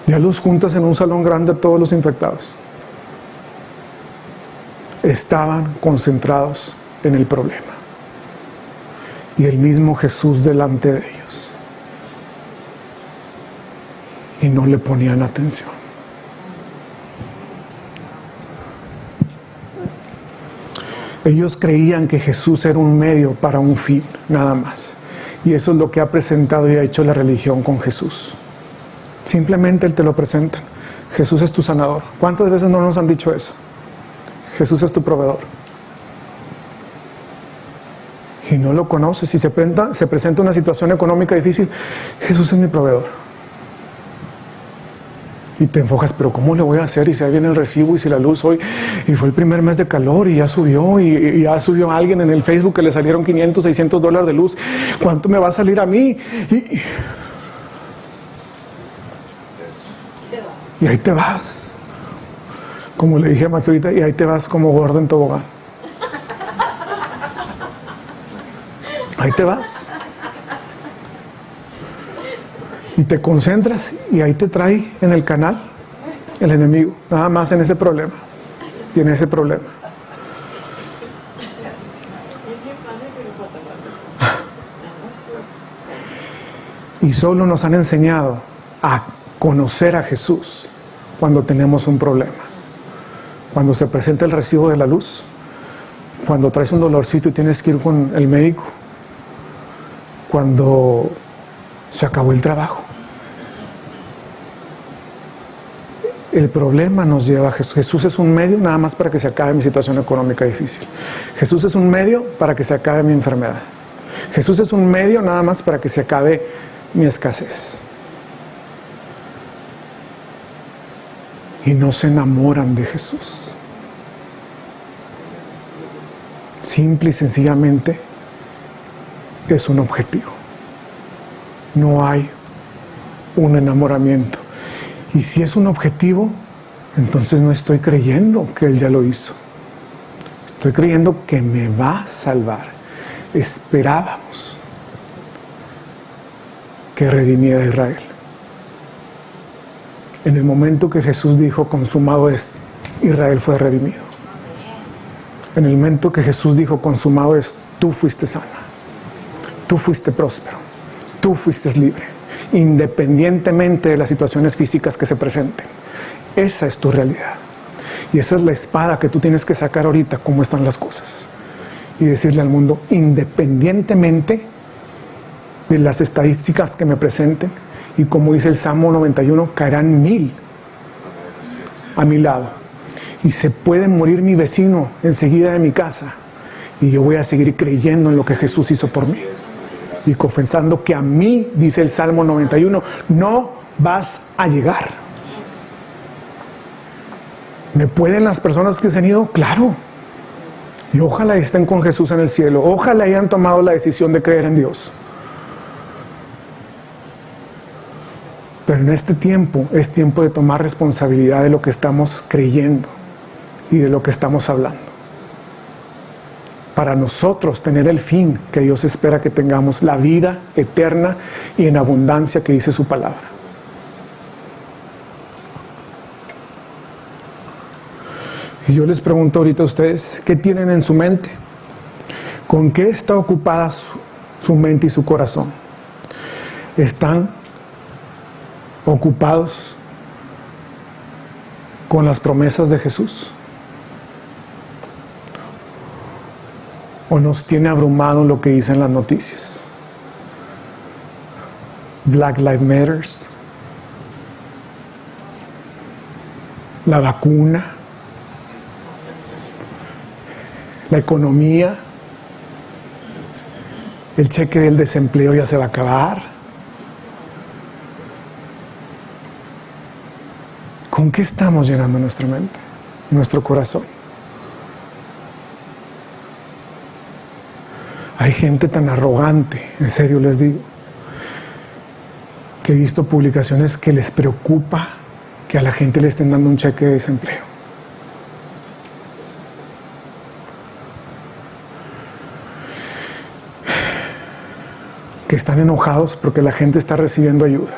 Ya los juntas en un salón grande todos los infectados. Estaban concentrados en el problema. Y el mismo Jesús delante de ellos. Y no le ponían atención. Ellos creían que Jesús era un medio para un fin, nada más. Y eso es lo que ha presentado y ha hecho la religión con Jesús. Simplemente Él te lo presenta. Jesús es tu sanador. ¿Cuántas veces no nos han dicho eso? Jesús es tu proveedor. Y no lo conoces. Si se presenta una situación económica difícil: Jesús es mi proveedor. Y te enfojas: pero ¿cómo le voy a hacer? Y si ahí viene el recibo, y si la luz hoy, y fue el primer mes de calor, y ya subió, y ya subió a alguien en el Facebook que le salieron $500, $600 de luz. ¿Cuánto me va a salir a mí? Y ahí te vas. Como le dije a Maki ahorita, y ahí te vas como gordo en tobogán. Ahí te vas. Y te concentras y ahí te trae en el canal el enemigo, nada más en ese problema y en ese problema. Y solo nos han enseñado a conocer a Jesús cuando tenemos un problema. Cuando se presenta el recibo de la luz, cuando traes un dolorcito y tienes que ir con el médico, cuando se acabó el trabajo. El problema nos lleva a Jesús. Jesús es un medio nada más para que se acabe mi situación económica difícil. Jesús es un medio para que se acabe mi enfermedad. Jesús es un medio nada más para que se acabe mi escasez. Y no se enamoran de Jesús. Simple y sencillamente es un objetivo. No hay un enamoramiento. Y si es un objetivo, entonces no estoy creyendo que Él ya lo hizo. Estoy creyendo que me va a salvar. Esperábamos que redimiera a Israel. En el momento que Jesús dijo, consumado es, Israel fue redimido. En el momento que Jesús dijo, consumado es, tú fuiste sana, tú fuiste próspero, tú fuiste libre, independientemente de las situaciones físicas que se presenten. Esa es tu realidad. Y esa es la espada que tú tienes que sacar ahorita, cómo están las cosas. Y decirle al mundo, independientemente de las estadísticas que me presenten, y como dice el Salmo 91, caerán 1000 a mi lado. Y se puede morir mi vecino enseguida de mi casa. Y yo voy a seguir creyendo en lo que Jesús hizo por mí. Y confesando que a mí, dice el Salmo 91, no vas a llegar. ¿Me pueden las personas que se han ido? Claro. Y ojalá estén con Jesús en el cielo. Ojalá hayan tomado la decisión de creer en Dios. Pero en este tiempo es tiempo de tomar responsabilidad de lo que estamos creyendo y de lo que estamos hablando. Para nosotros tener el fin que Dios espera que tengamos, la vida eterna y en abundancia que dice su palabra. Y yo les pregunto ahorita a ustedes, ¿qué tienen en su mente? ¿Con qué está ocupada su mente y su corazón? ¿Están ocupados con las promesas de Jesús? ¿O nos tiene abrumado lo que dicen las noticias? Black Lives Matter, la vacuna, la economía, el cheque del desempleo ya se va a acabar. ¿Con qué estamos llenando nuestra mente, nuestro corazón? Hay gente tan arrogante, en serio les digo, que he visto publicaciones que les preocupa que a la gente le estén dando un cheque de desempleo. Que están enojados porque la gente está recibiendo ayuda.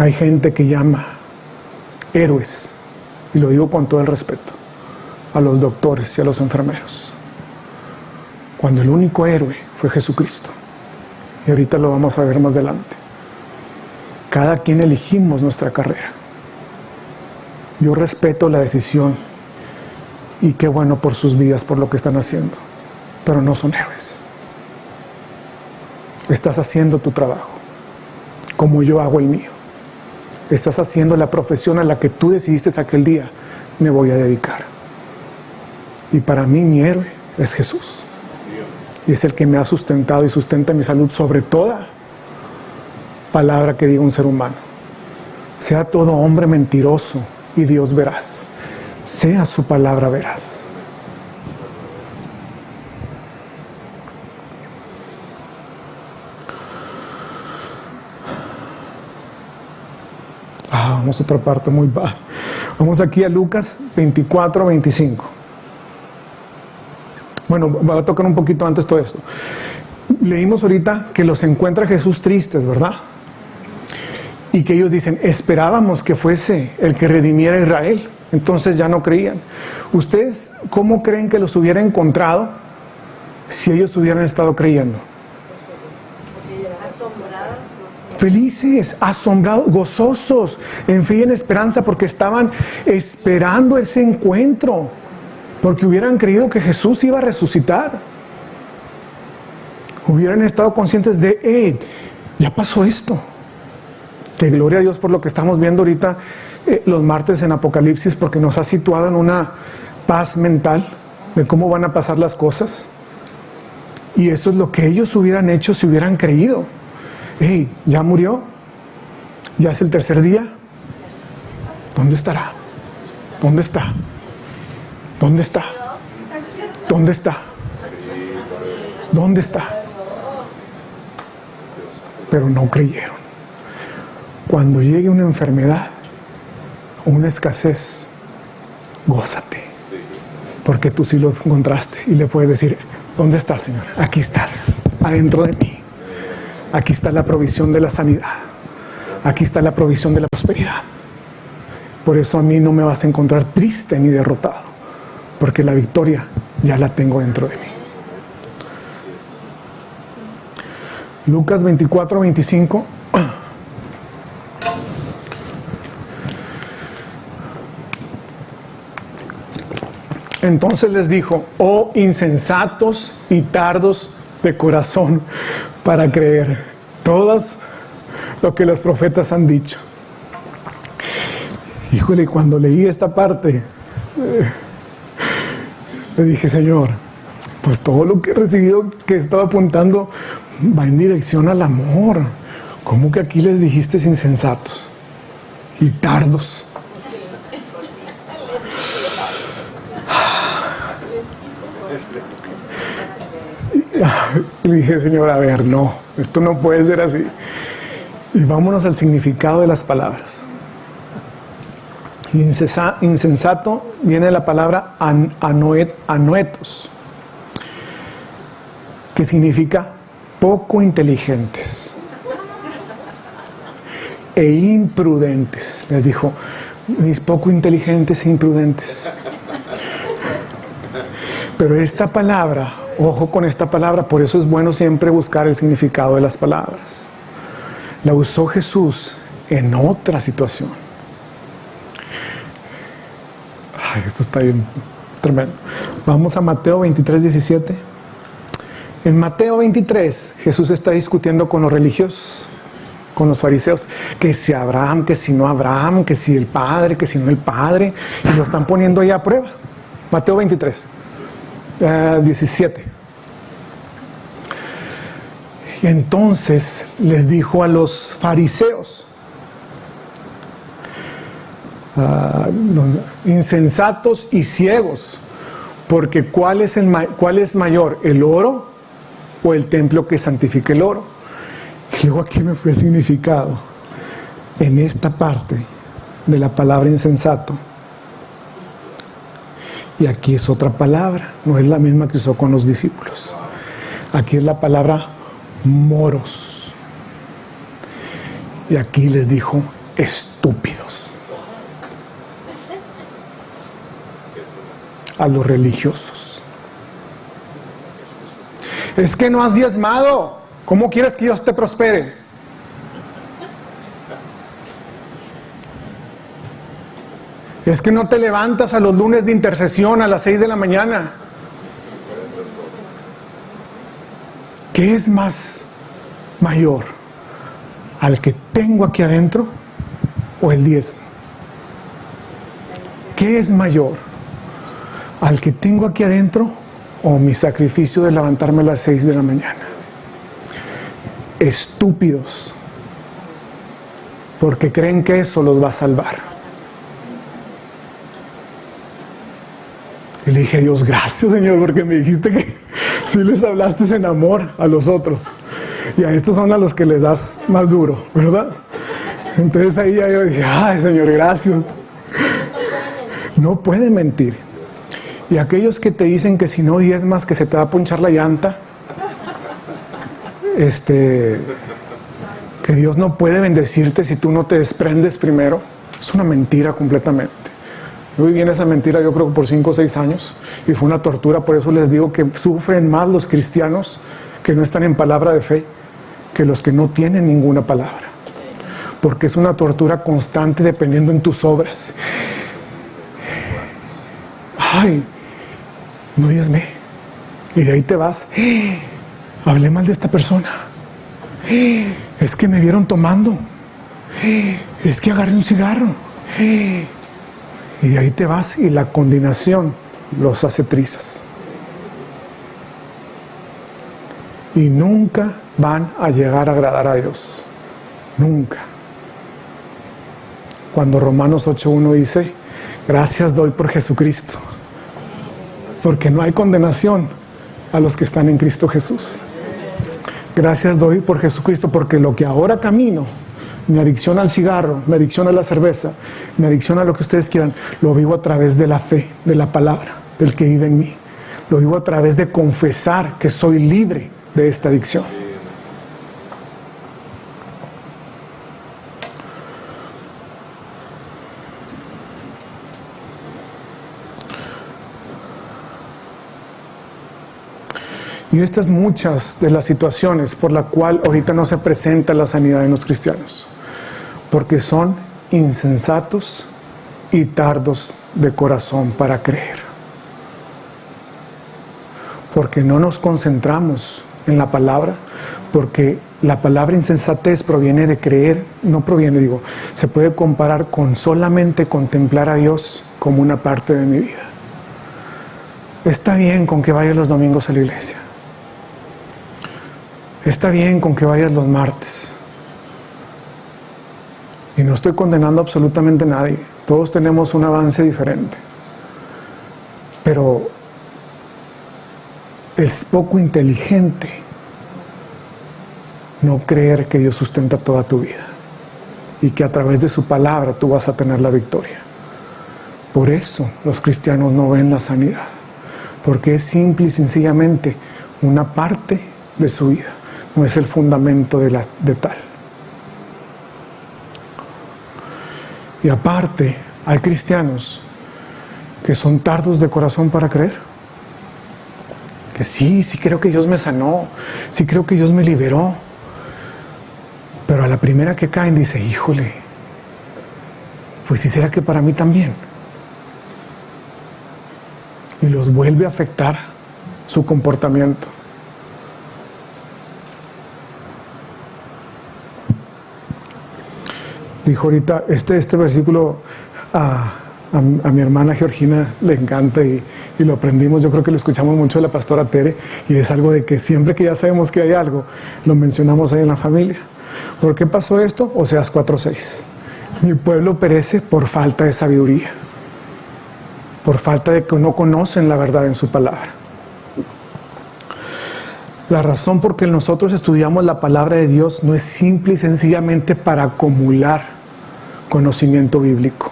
Hay gente que llama héroes, y lo digo con todo el respeto, a los doctores y a los enfermeros, cuando el único héroe fue Jesucristo. Y ahorita lo vamos a ver más adelante. Cada quien elegimos nuestra carrera. Yo respeto la decisión y qué bueno por sus vidas, por lo que están haciendo, pero no son héroes. Estás haciendo tu trabajo como yo hago el mío. Estás haciendo la profesión a la que tú decidiste aquel día, me voy a dedicar. Y para mí mi héroe es Jesús. Y es el que me ha sustentado y sustenta mi salud sobre toda palabra que diga un ser humano. Sea todo hombre mentiroso y Dios veraz. Sea su palabra veraz. Vamos a otra parte muy baja. Vamos aquí a Lucas 24, 25. Bueno, voy a tocar un poquito antes todo esto. Leímos ahorita que los encuentra Jesús tristes, ¿verdad? Y que ellos dicen, esperábamos que fuese el que redimiera a Israel. Entonces ya no creían. ¿Ustedes cómo creen que los hubiera encontrado si ellos hubieran estado creyendo? Felices, asombrados, gozosos, en fe y en esperanza, porque estaban esperando ese encuentro, porque hubieran creído que Jesús iba a resucitar. Hubieran estado conscientes de, ya pasó esto. Que gloria a Dios por lo que estamos viendo ahorita los martes en Apocalipsis, porque nos ha situado en una paz mental de cómo van a pasar las cosas. Y eso es lo que ellos hubieran hecho si hubieran creído. Ya murió, ya es el tercer día. ¿Dónde estará? ¿Dónde está? ¿Dónde está? ¿Dónde está? ¿Dónde está? Pero no creyeron. Cuando llegue una enfermedad o una escasez, gózate, porque tú sí lo encontraste y le puedes decir, ¿dónde estás, Señor? Aquí estás, adentro de mí. Aquí está la provisión de la sanidad. Aquí está la provisión de la prosperidad. Por eso a mí no me vas a encontrar triste ni derrotado, porque la victoria ya la tengo dentro de mí. Lucas 24, 25. Entonces les dijo, oh insensatos y tardos de corazón para creer todas lo que los profetas han dicho. Híjole, cuando leí esta parte, le dije, Señor, pues todo lo que he recibido que estaba apuntando va en dirección al amor. ¿Cómo que aquí les dijiste insensatos y tardos? Y le dije, Señor, a ver, no, esto no puede ser así. Y vámonos al significado de las palabras. Insensato viene de la palabra anoetos, que significa poco inteligentes e imprudentes. Les dijo, mis poco inteligentes e imprudentes. Pero esta palabra, ojo con esta palabra, por eso es bueno siempre buscar el significado de las palabras. La usó Jesús en otra situación. Ay, esto está bien tremendo. Vamos a Mateo 23, 17. En Mateo 23, Jesús está discutiendo con los religiosos, con los fariseos, que si Abraham, que si no Abraham, que si el Padre, que si no el Padre, y lo están poniendo ahí a prueba. Mateo 23, 17. Y entonces les dijo a los fariseos, insensatos y ciegos, porque ¿cuál es mayor, el oro o el templo que santifica el oro? Y luego aquí me fue significado en esta parte de la palabra insensato. Y aquí es otra palabra, no es la misma que usó con los discípulos. Aquí es la palabra moros. Y aquí les dijo estúpidos a los religiosos. Es que no has diezmado. ¿Cómo quieres que Dios te prospere? Es que no te levantas a los lunes de intercesión a las 6 de la mañana. ¿Qué es más mayor? ¿Al que tengo aquí adentro o el diezmo? ¿Qué es mayor? ¿Al que tengo aquí adentro o mi sacrificio de levantarme a las 6 de la mañana? Estúpidos, porque creen que eso los va a salvar. Y le dije a Dios, gracias, Señor, porque me dijiste que sí les hablaste en amor a los otros. Y a estos son a los que les das más duro, ¿verdad? Entonces ahí ya yo dije, ay, Señor, gracias. No pueden mentir. Y aquellos que te dicen que si no diezmas que se te va a ponchar la llanta, que Dios no puede bendecirte si tú no te desprendes primero, es una mentira completamente. Yo viví en esa mentira yo creo que por 5 o 6 años y fue una tortura. Por eso les digo que sufren más los cristianos que no están en palabra de fe que los que no tienen ninguna palabra, porque es una tortura constante dependiendo en tus obras. Ay, no diezmé, y de ahí te vas. Hablé mal de esta persona, es que me vieron tomando, es que agarré un cigarro, y de ahí te vas, y la condenación los hace trizas y nunca van a llegar a agradar a Dios, nunca. Cuando Romanos 8:1 dice, gracias doy por Jesucristo, porque no hay condenación a los que están en Cristo Jesús. Gracias doy por Jesucristo, porque lo que ahora camino mi adicción al cigarro, mi adicción a la cerveza, mi adicción a lo que ustedes quieran, lo vivo a través de la fe, de la palabra, del que vive en mí. Lo vivo a través de confesar que soy libre de esta adicción. Y estas muchas de las situaciones por la cual ahorita no se presenta la sanidad en los cristianos, porque son insensatos y tardos de corazón para creer. Porque no nos concentramos en la palabra, porque la palabra insensatez proviene de creer, no proviene, se puede comparar con solamente contemplar a Dios como una parte de mi vida. Está bien con que vayas los domingos a la iglesia. Está bien con que vayas los martes. Y no estoy condenando absolutamente a nadie. Todos tenemos un avance diferente. Pero es poco inteligente no creer que Dios sustenta toda tu vida y que a través de su palabra tú vas a tener la victoria. Por eso los cristianos no ven la sanidad, porque es simple y sencillamente una parte de su vida, no es el fundamento de tal. Y aparte, hay cristianos que son tardos de corazón para creer. Que sí creo que Dios me sanó, sí creo que Dios me liberó. Pero a la primera que caen dice, híjole, pues sí será que para mí también. Y los vuelve a afectar su comportamiento. Dijo ahorita, este versículo a mi hermana Georgina le encanta y lo aprendimos, yo creo que lo escuchamos mucho de la pastora Tere, y es algo de que siempre que ya sabemos que hay algo, lo mencionamos ahí en la familia. ¿Por qué pasó esto? Oseas 4:6. Mi pueblo perece por falta de sabiduría, por falta de que no conocen la verdad en su palabra. La razón por que nosotros estudiamos la palabra de Dios no es simple y sencillamente para acumular conocimiento bíblico,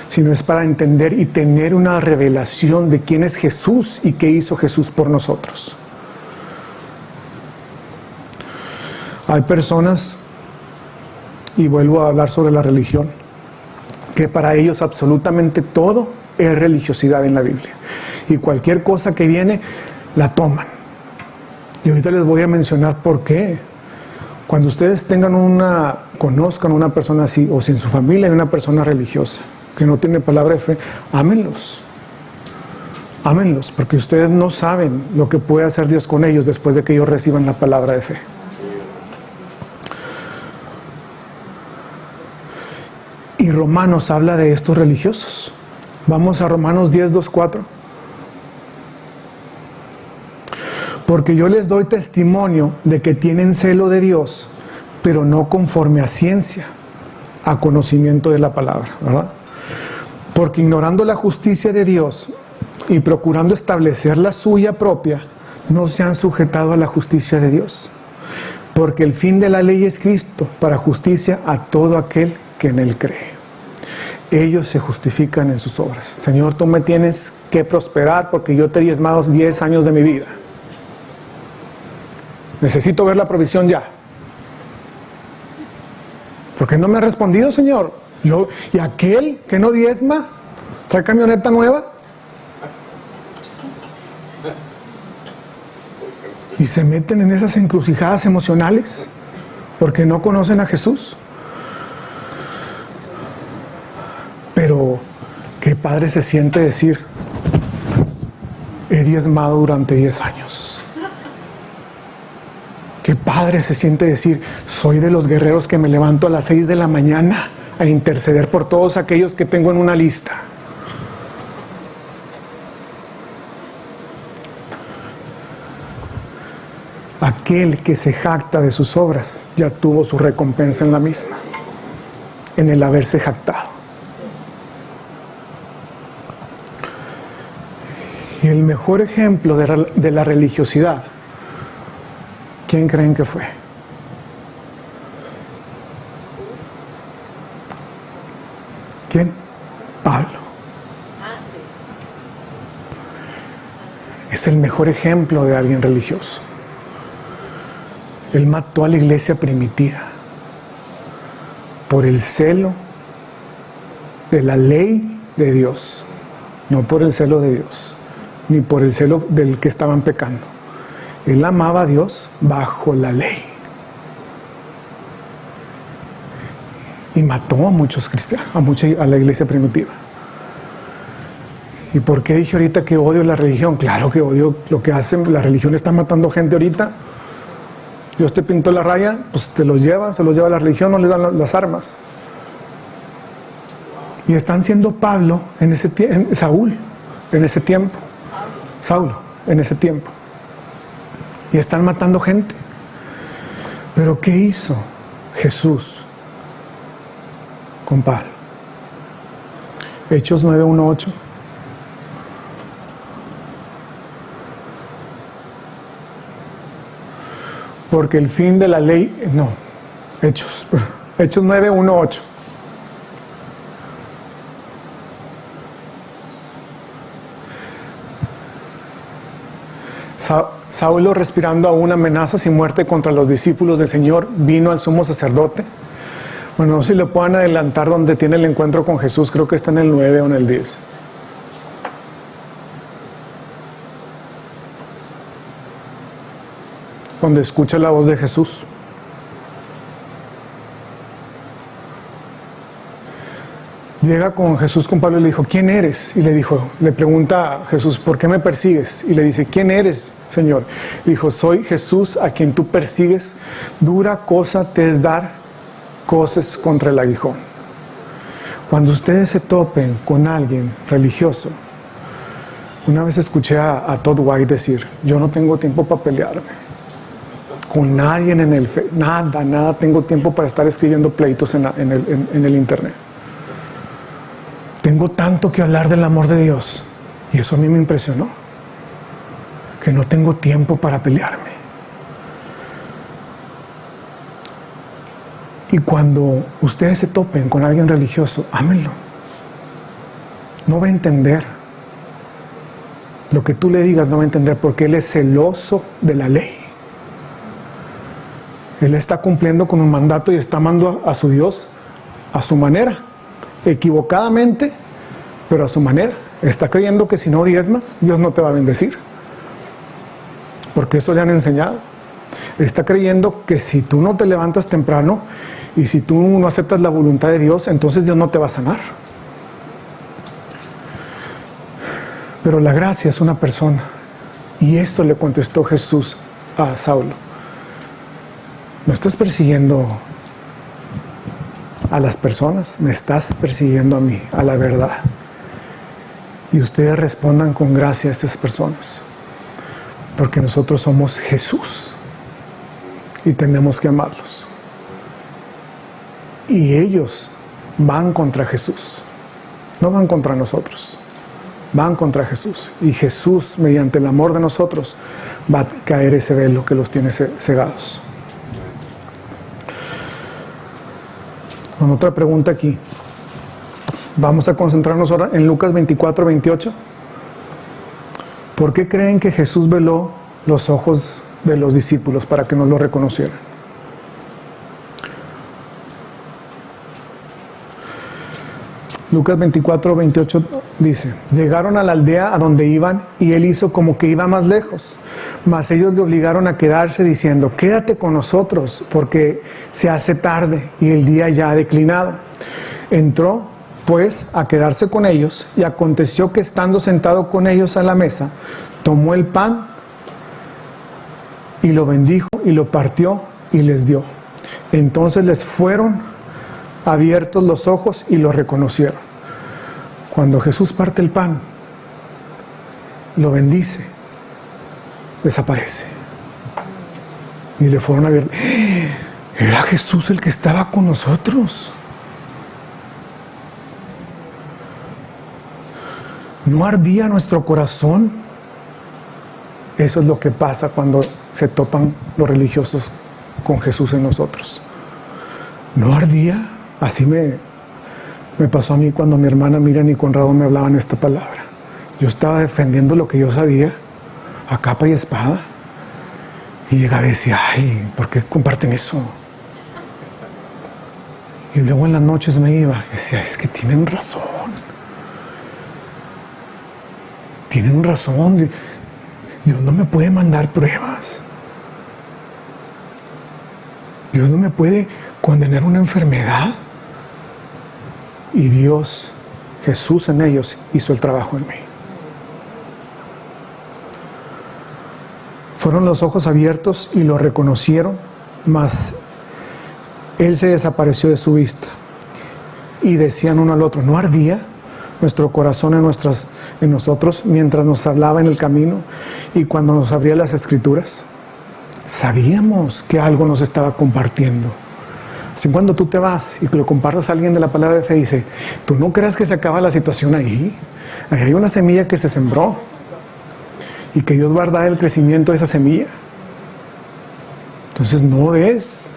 sino es para entender y tener una revelación de quién es Jesús y qué hizo Jesús por nosotros. Hay personas, y vuelvo a hablar sobre la religión, que para ellos absolutamente todo es religiosidad en la Biblia. Y cualquier cosa que viene, la toman. Y ahorita les voy a mencionar por qué. Cuando ustedes conozcan una persona así, o si en su familia hay una persona religiosa que no tiene palabra de fe, ámenlos. Ámenlos, porque ustedes no saben lo que puede hacer Dios con ellos después de que ellos reciban la palabra de fe. Y Romanos habla de estos religiosos. Vamos a Romanos 10:2-4. Porque yo les doy testimonio de que tienen celo de Dios, pero no conforme a ciencia, a conocimiento de la palabra, ¿verdad? Porque ignorando la justicia de Dios y procurando establecer la suya propia, no se han sujetado a la justicia de Dios. Porque el fin de la ley es Cristo, para justicia a todo aquel que en Él cree. Ellos se justifican en sus obras. Señor, tú me tienes que prosperar porque yo te he diezmado 10 años de mi vida. Necesito ver la provisión ya. ¿Por qué no me ha respondido, Señor? ¿Y aquel que no diezma trae camioneta nueva? Y se meten en esas encrucijadas emocionales porque no conocen a Jesús. Pero qué padre se siente decir, he diezmado durante 10 años. Qué padre se siente decir, soy de los guerreros que me levanto a las 6 de la mañana a interceder por todos aquellos que tengo en una lista. Aquel que se jacta de sus obras ya tuvo su recompensa en la misma, en el haberse jactado. Y el mejor ejemplo de la religiosidad, ¿quién creen que fue? ¿Quién? Pablo. Es el mejor ejemplo de alguien religioso. Él mató a la iglesia primitiva por el celo de la ley de Dios, no por el celo de Dios, ni por el celo del que estaban pecando. Él amaba a Dios bajo la ley. Y mató a muchos cristianos, a la iglesia primitiva. ¿Y por qué dije ahorita que odio la religión? Claro que odio lo que hacen. La religión está matando gente ahorita. Dios te pintó la raya, pues se los lleva la religión, no le dan las armas. Y están siendo Pablo en ese tiempo, Saulo, en ese tiempo. Y están matando gente. Pero ¿qué hizo Jesús con Pablo? Hechos 9:1-8. Porque el fin de la ley, Hechos 9:1-8. Saulo, respirando aún amenazas y muerte contra los discípulos del Señor, vino al sumo sacerdote. Bueno, no sé si le puedan adelantar donde tiene el encuentro con Jesús, creo que está en el 9 o en el 10. Donde escucha la voz de Jesús. Llega con Jesús, con Pablo, y le dijo, ¿quién eres? Y le pregunta a Jesús, ¿por qué me persigues? Y le dice, ¿quién eres, Señor? Y dijo, soy Jesús a quien tú persigues. Dura cosa te es dar coces contra el aguijón. Cuando ustedes se topen con alguien religioso, una vez escuché a Todd White decir, yo no tengo tiempo para pelearme con nadie en el nada tengo tiempo para estar escribiendo pleitos en el internet. Tengo tanto que hablar del amor de Dios, y eso a mí me impresionó, que no tengo tiempo para pelearme. Y cuando ustedes se topen con alguien religioso, ámenlo. No va a entender lo que tú le digas, no va a entender, porque él es celoso de la ley. Él está cumpliendo con un mandato y está amando a su Dios a su manera, equivocadamente, pero a su manera. Está creyendo que si no diezmas, Dios no te va a bendecir, porque eso le han enseñado. Está creyendo que si tú no te levantas temprano y si tú no aceptas la voluntad de Dios, entonces Dios no te va a sanar. Pero la gracia es una persona, y esto le contestó Jesús a Saulo. No estás persiguiendo a las personas, me estás persiguiendo a mí, a la verdad. Y ustedes respondan con gracia a estas personas, porque nosotros somos Jesús y tenemos que amarlos. Y ellos van contra Jesús, no van contra nosotros, van contra Jesús. Y Jesús, mediante el amor de nosotros, va a caer ese velo que los tiene cegados. Con otra pregunta aquí. Vamos a concentrarnos ahora en Lucas 24:28. ¿Por qué creen que Jesús veló los ojos de los discípulos para que no lo reconocieran? Lucas 24:28 dice, llegaron a la aldea a donde iban y él hizo como que iba más lejos, mas ellos le obligaron a quedarse diciendo, quédate con nosotros porque se hace tarde y el día ya ha declinado. Entró pues a quedarse con ellos y aconteció que estando sentado con ellos a la mesa, tomó el pan y lo bendijo y lo partió y les dio. Entonces les fueron abiertos los ojos y lo reconocieron. Cuando Jesús parte el pan, lo bendice, desaparece. Y le fueron abiertos. Era Jesús el que estaba con nosotros. ¿No ardía nuestro corazón? Eso es lo que pasa cuando se topan los religiosos con Jesús en nosotros. ¿No ardía? Así Me pasó a mí cuando mi hermana Miriam y Conrado me hablaban esta palabra. Yo estaba defendiendo lo que yo sabía a capa y espada. Y llegaba y decía, ay, ¿por qué comparten eso? Y luego en las noches me iba y decía, es que tienen razón. Tienen razón. Dios no me puede mandar pruebas. Dios no me puede condenar una enfermedad. Y Dios, Jesús en ellos, hizo el trabajo en mí. Fueron los ojos abiertos y lo reconocieron, mas Él se desapareció de su vista. Y decían uno al otro, ¿no ardía nuestro corazón en nosotros mientras nos hablaba en el camino y cuando nos abría las Escrituras? Sabíamos que algo nos estaba compartiendo. Así cuando tú te vas y lo compartas a alguien de la palabra de fe, dice, tú no creas que se acaba la situación ahí. Ahí hay una semilla que se sembró y que Dios va a dar el crecimiento de esa semilla. Entonces no des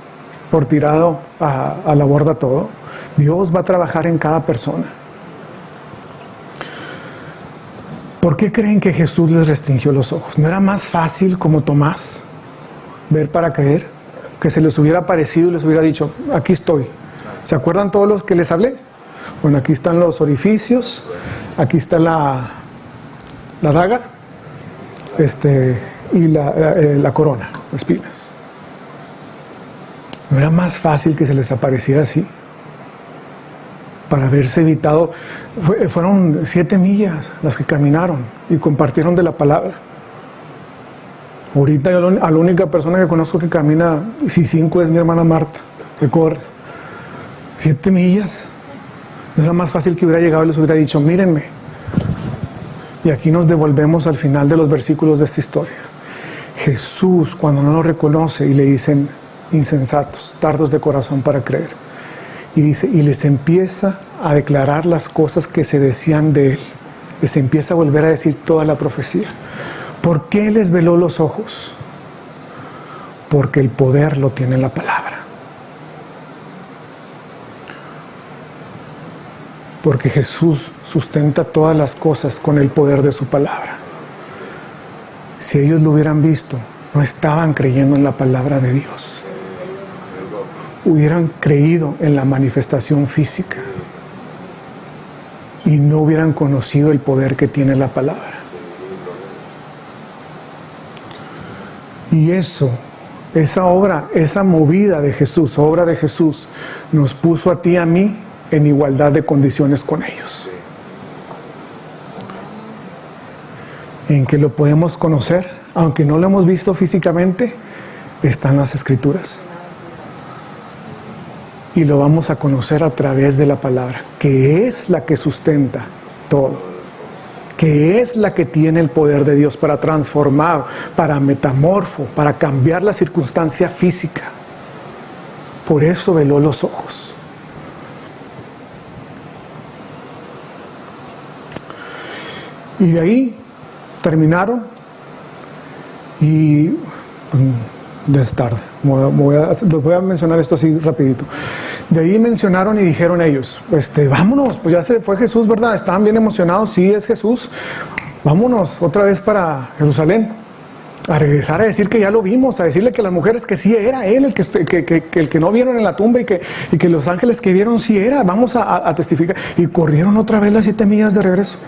por tirado a la borda todo. Dios va a trabajar en cada persona. ¿Por qué creen que Jesús les restringió los ojos? ¿No era más fácil como Tomás ver para creer? Que se les hubiera aparecido y les hubiera dicho, aquí estoy. ¿Se acuerdan todos los que les hablé? Bueno, aquí están los orificios, aquí está la daga, y la corona, las espinas. ¿No era más fácil que se les apareciera así? Para haberse evitado, fueron 7 millas las que caminaron y compartieron de la palabra. Ahorita yo a la única persona que conozco que camina, si 5 es mi hermana Marta, que corre 7 millas. No era más fácil que hubiera llegado y les hubiera dicho, mírenme. Y aquí nos devolvemos al final de los versículos de esta historia. Jesús, cuando no lo reconoce y le dicen insensatos, tardos de corazón para creer, y dice, y les empieza a declarar las cosas que se decían de él. Les empieza a volver a decir toda la profecía. ¿Por qué les veló los ojos? Porque el poder lo tiene la palabra. Porque Jesús sustenta todas las cosas con el poder de su palabra. Si ellos lo hubieran visto, no estaban creyendo en la palabra de Dios. Hubieran creído en la manifestación física y no hubieran conocido el poder que tiene la palabra. Y esa obra, esa movida de Jesús, obra de Jesús, nos puso a ti y a mí en igualdad de condiciones con ellos. En que lo podemos conocer, aunque no lo hemos visto físicamente, están las Escrituras. Y lo vamos a conocer a través de la palabra, que es la que sustenta todo. Que es la que tiene el poder de Dios para transformar, para metamorfo, para cambiar la circunstancia física. Por eso veló los ojos. Y de ahí terminaron y ya es tarde. Les voy a mencionar esto así rapidito. De ahí mencionaron y dijeron ellos, vámonos, pues ya se fue Jesús, ¿verdad? Estaban bien emocionados, sí es Jesús. Vámonos otra vez para Jerusalén, a regresar a decir que ya lo vimos, a decirle que las mujeres que sí era Él, el que no vieron en la tumba y que los ángeles que vieron sí era, vamos a testificar. Y corrieron otra vez las 7 millas de regreso.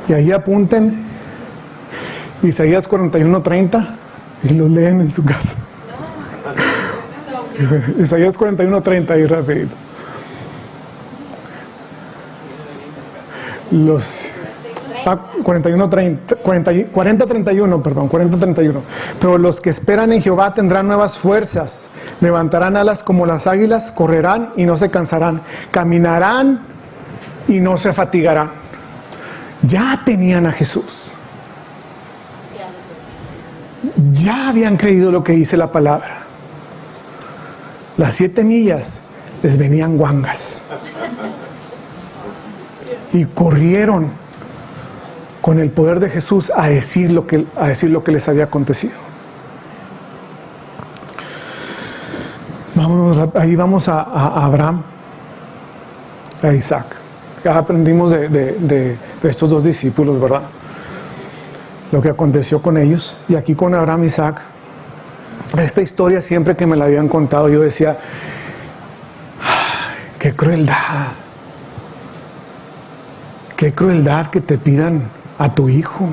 Y ahí apunten Isaías 41:30 y lo leen en su casa. Isaías 41:30 y rápido. Los 40:31. Pero los que esperan en Jehová tendrán nuevas fuerzas, levantarán alas como las águilas, correrán y no se cansarán, caminarán y no se fatigarán. Ya tenían a Jesús. Ya habían creído lo que dice la palabra. Las 7 millas les venían guangas. Y corrieron con el poder de Jesús a decir lo que les había acontecido. Ahí vamos a Abraham, a Isaac. Ya aprendimos de estos dos discípulos, ¿verdad? Lo que aconteció con ellos. Y aquí con Abraham y Isaac, esta historia siempre que me la habían contado, yo decía, ¡ay, qué crueldad! ¡Qué crueldad que te pidan a tu hijo!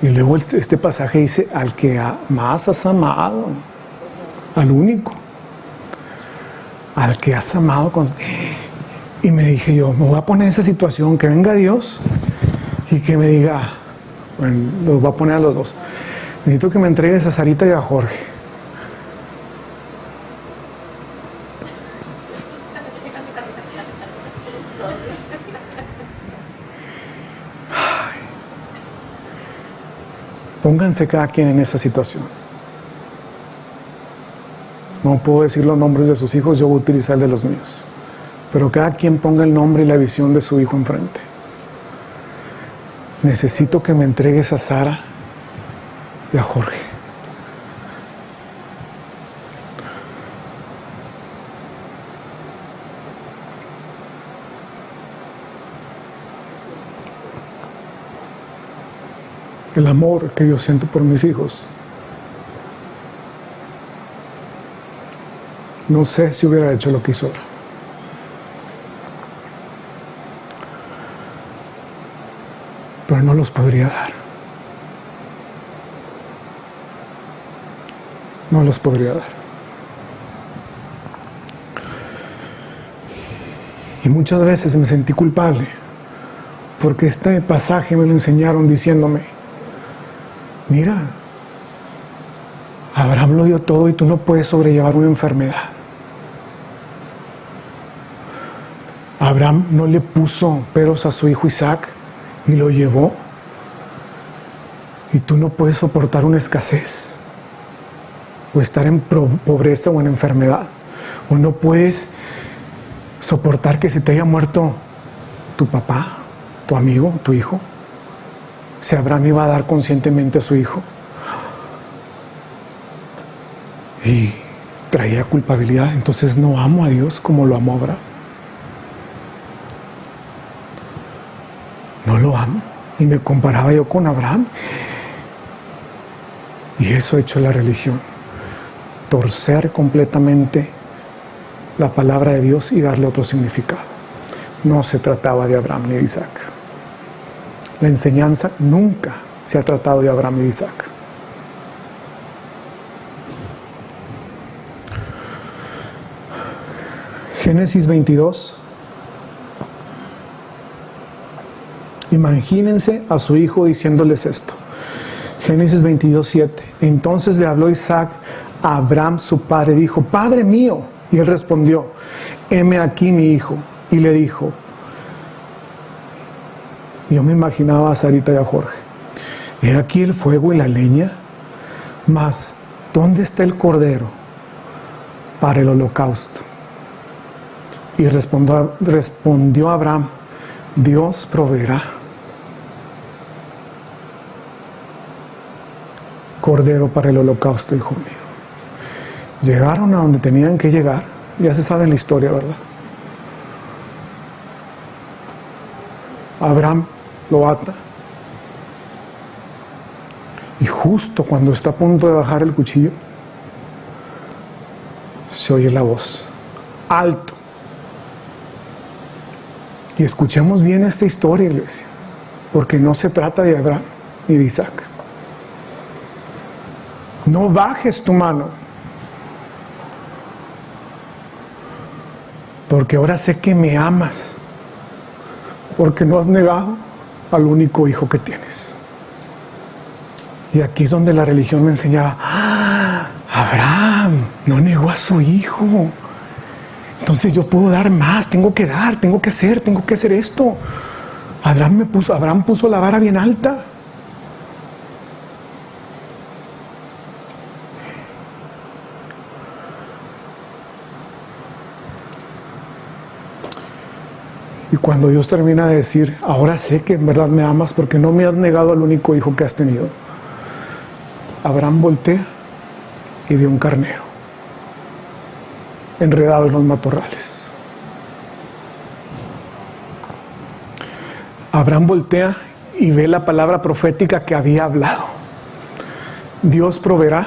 Y luego este pasaje dice, al que más has amado, al único, al que has amado con... Y me dije yo, me voy a poner en esa situación, que venga Dios y que me diga, bueno, los voy a poner a los dos, necesito que me entregues a Sarita y a Jorge. Pónganse cada quien en esa situación. No puedo decir los nombres de sus hijos, yo voy a utilizar el de los míos. Pero cada quien ponga el nombre y la visión de su hijo enfrente. Necesito que me entregues a Sara y a Jorge. El amor que yo siento por mis hijos, no sé si hubiera hecho lo que hizo ahora. Pero no los podría dar. No los podría dar. Y muchas veces me sentí culpable, porque este pasaje me lo enseñaron diciéndome, mira, Abraham lo dio todo y tú no puedes sobrellevar una enfermedad. Abraham no le puso peros a su hijo Isaac y lo llevó. Y tú no puedes soportar una escasez, o estar en pobreza o en enfermedad, o no puedes soportar que se te haya muerto tu papá, tu amigo, tu hijo. Si Abraham iba a dar conscientemente a su hijo y traía culpabilidad, entonces no amo a Dios como lo amó Abraham. No lo amo. Y me comparaba yo con Abraham. Y eso ha hecho la religión. Torcer completamente la palabra de Dios y darle otro significado. No se trataba de Abraham ni de Isaac. La enseñanza nunca se ha tratado de Abraham y de Isaac. Génesis 22. Imagínense a su hijo diciéndoles esto. Génesis 22:7. Entonces le habló Isaac a Abraham su padre, dijo, Padre mío. Y él respondió, heme aquí mi hijo. Y le dijo, yo me imaginaba a Sarita y a Jorge, he aquí el fuego y la leña, mas ¿dónde está el cordero para el holocausto? Y respondió Abraham, Dios proveerá cordero para el holocausto, hijo mío. Llegaron a donde tenían que llegar. Ya se sabe la historia, ¿verdad? Abraham lo ata. Y justo cuando está a punto de bajar el cuchillo, se oye la voz. Alto. Y escuchemos bien esta historia, iglesia, porque no se trata de Abraham ni de Isaac. No bajes tu mano, porque ahora sé que me amas, porque no has negado al único hijo que tienes. Y aquí es donde la religión me enseñaba, Abraham no negó a su hijo, entonces yo puedo dar más, tengo que dar, tengo que hacer esto. Abraham puso la vara bien alta. Y cuando Dios termina de decir, ahora sé que en verdad me amas porque no me has negado al único hijo que has tenido, Abraham voltea y vio un carnero enredado en los matorrales. Abraham voltea y ve la palabra profética que había hablado. Dios proveerá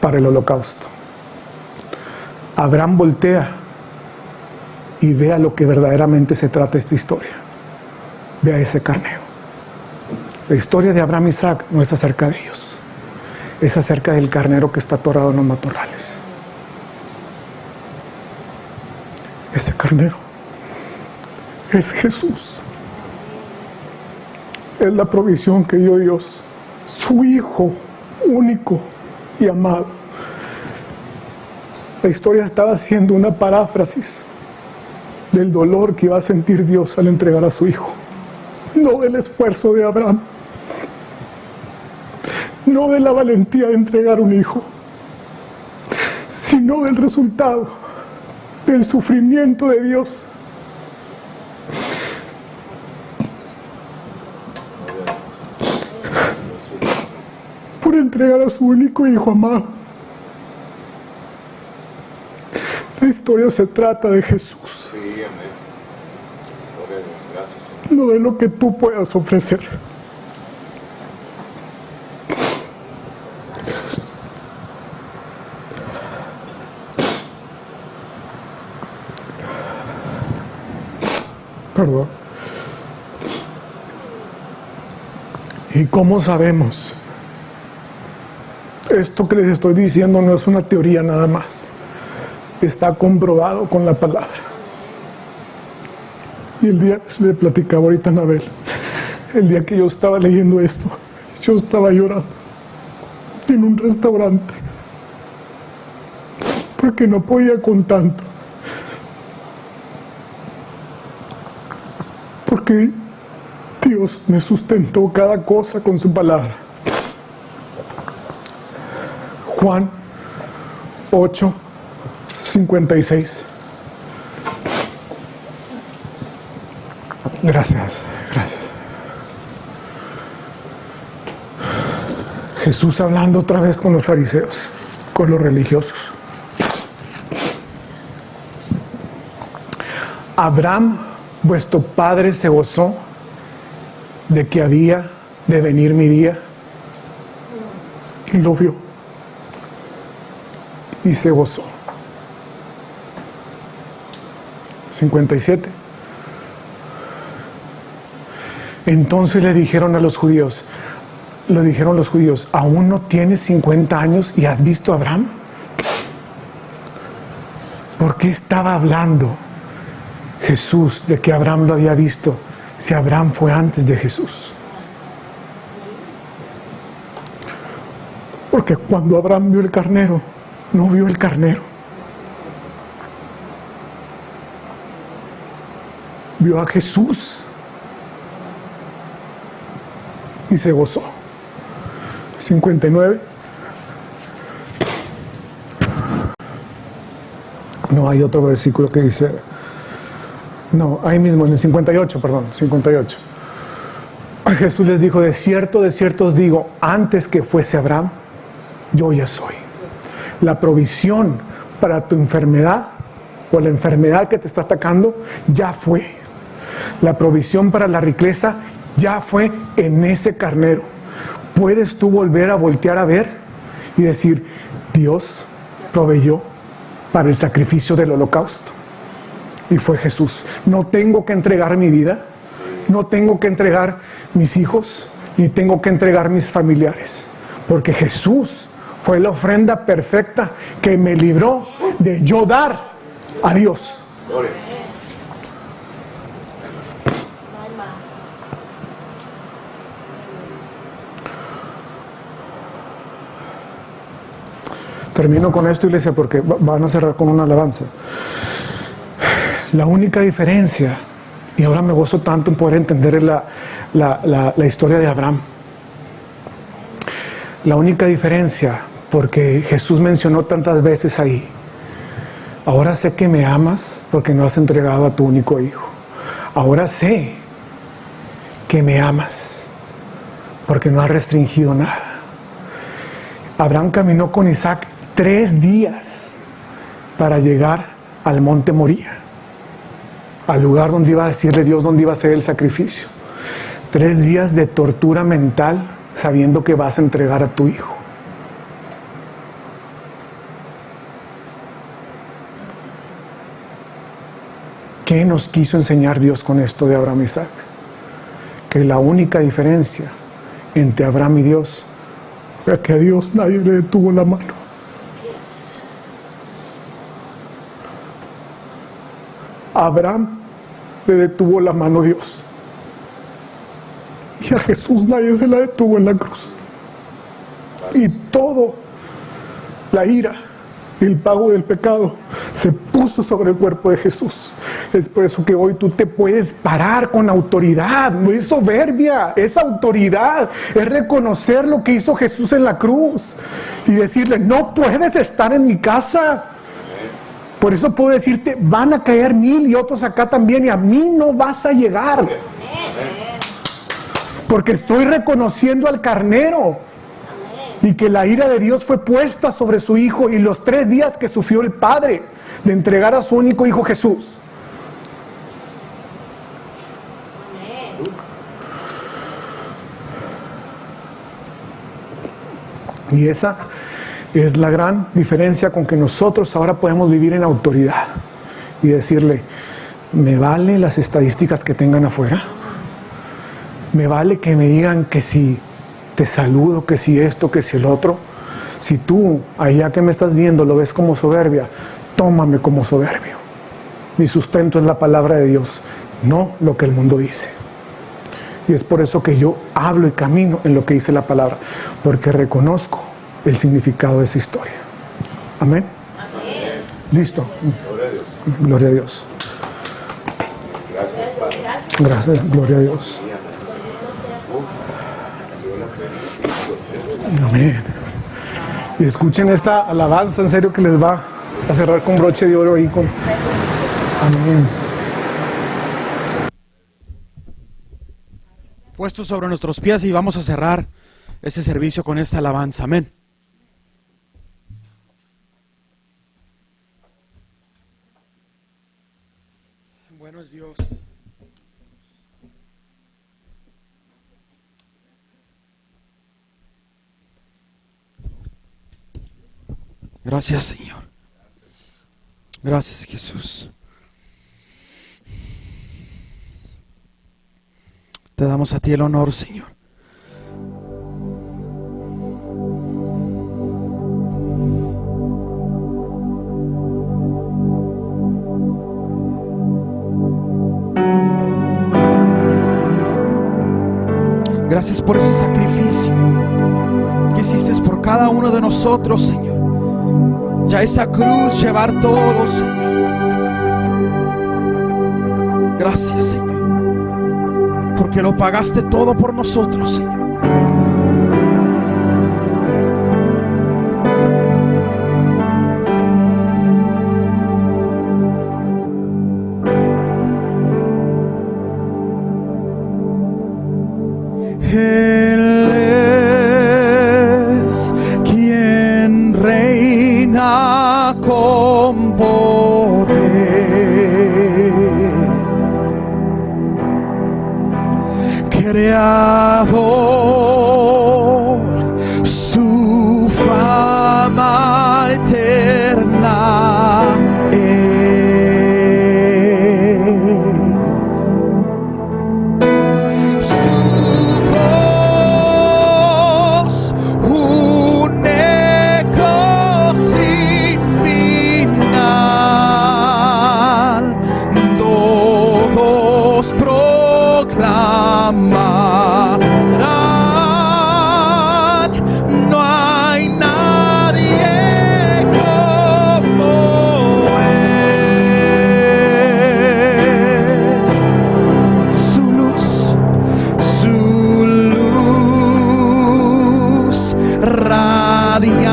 para el holocausto. Abraham voltea y ve a lo que verdaderamente se trata esta historia. Ve a ese carnero. La historia de Abraham y Isaac no es acerca de ellos. Es acerca del carnero que está atorado en los matorrales. Ese carnero es Jesús. Es la provisión que dio Dios, su Hijo único y amado. La historia estaba haciendo una paráfrasis del dolor que iba a sentir Dios al entregar a su Hijo. No del esfuerzo de Abraham, no de la valentía de entregar un hijo, sino del resultado del sufrimiento de Dios. Por entregar a su único hijo amado. La historia se trata de Jesús. Sí, amén. Gloria a Dios, gracias, Señor. No de lo que tú puedas ofrecer. Perdón. ¿Y cómo sabemos? Esto que les estoy diciendo no es una teoría nada más. Está comprobado con la palabra. Y el día, le platicaba ahorita a Anabel, el día que yo estaba leyendo esto, yo estaba llorando en un restaurante porque no podía con tanto. Porque Dios me sustentó cada cosa con su palabra. Juan 8:56. Gracias, gracias. Jesús hablando otra vez con los fariseos, con los religiosos. Abraham, vuestro padre, se gozó de que había de venir mi día y lo vio y se gozó. 57. Entonces le dijeron los judíos, ¿aún no tienes 50 años y has visto a Abraham? ¿Por qué estaba hablando Jesús de que Abraham lo había visto si Abraham fue antes de Jesús? Porque cuando Abraham vio el carnero, no vio el carnero. Vio a Jesús y se gozó. 59. No, hay otro versículo que dice, no, ahí mismo en el 58, perdón, 58. Jesús les dijo, de cierto os digo, antes que fuese Abraham, yo ya soy. La provisión para tu enfermedad o la enfermedad que te está atacando ya fue. La provisión para la riqueza ya fue en ese carnero. Puedes tú volver a voltear a ver y decir, Dios proveyó para el sacrificio del holocausto. Y fue Jesús. No tengo que entregar mi vida, no tengo que entregar mis hijos, ni tengo que entregar mis familiares. Porque Jesús fue la ofrenda perfecta que me libró de yo dar a Dios. Gloria. Termino con esto, iglesia, porque van a cerrar con una alabanza. La única diferencia, y ahora me gozo tanto en poder entender la historia de Abraham. La única diferencia, porque Jesús mencionó tantas veces ahí, ahora sé que me amas porque no has entregado a tu único hijo. Ahora sé que me amas porque no has restringido nada. Abraham caminó con Isaac 3 días para llegar al monte Moría, al lugar donde iba a decirle Dios dónde iba a ser el sacrificio. 3 días de tortura mental sabiendo que vas a entregar a tu hijo. ¿Qué nos quiso enseñar Dios con esto de Abraham y Isaac? Que la única diferencia entre Abraham y Dios fue que a Dios nadie le detuvo la mano. A Abraham le detuvo la mano Dios. Y a Jesús nadie se la detuvo en la cruz. Y todo, la ira, el pago del pecado, se puso sobre el cuerpo de Jesús. Es por eso que hoy tú te puedes parar con autoridad. No es soberbia, es autoridad. Es reconocer lo que hizo Jesús en la cruz y decirle, no puedes estar en mi casa. Por eso puedo decirte, van a caer 1000 y otros acá también, y a mí no vas a llegar. Porque estoy reconociendo al carnero y que la ira de Dios fue puesta sobre su hijo, y los 3 días que sufrió el padre de entregar a su único hijo Jesús. Y esa es la gran diferencia con que nosotros ahora podemos vivir en autoridad y decirle, me vale las estadísticas que tengan afuera, me vale que me digan que si te saludo, que si esto, que si el otro. Si tú, allá que me estás viendo, lo ves como soberbia, tómame como soberbio. Mi sustento es la palabra de Dios, no lo que el mundo dice. Y es por eso que yo hablo y camino en lo que dice la palabra, porque reconozco el significado de esa historia. Amén. Amén. Listo. Gloria a Dios. Gloria a Dios. Gracias, Padre. Gracias, gloria a Dios. Amén. Y escuchen esta alabanza, en serio, que les va a cerrar con broche de oro ahí con. Amén. Puestos sobre nuestros pies, y vamos a cerrar este servicio con esta alabanza. Amén. Bueno es Dios. Gracias, Señor. Gracias, Jesús. Te damos a ti el honor, Señor. Gracias por ese sacrificio que hiciste por cada uno de nosotros, Señor. Ya esa cruz, llevar todo, Señor. Gracias, Señor, porque lo pagaste todo por nosotros, Señor. Él es quien reina con poder, Creador, su fama eterna no hay nadie como Él. Su luz radiante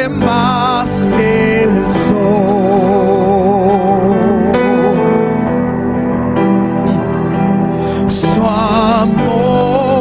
más que el sol. Su amor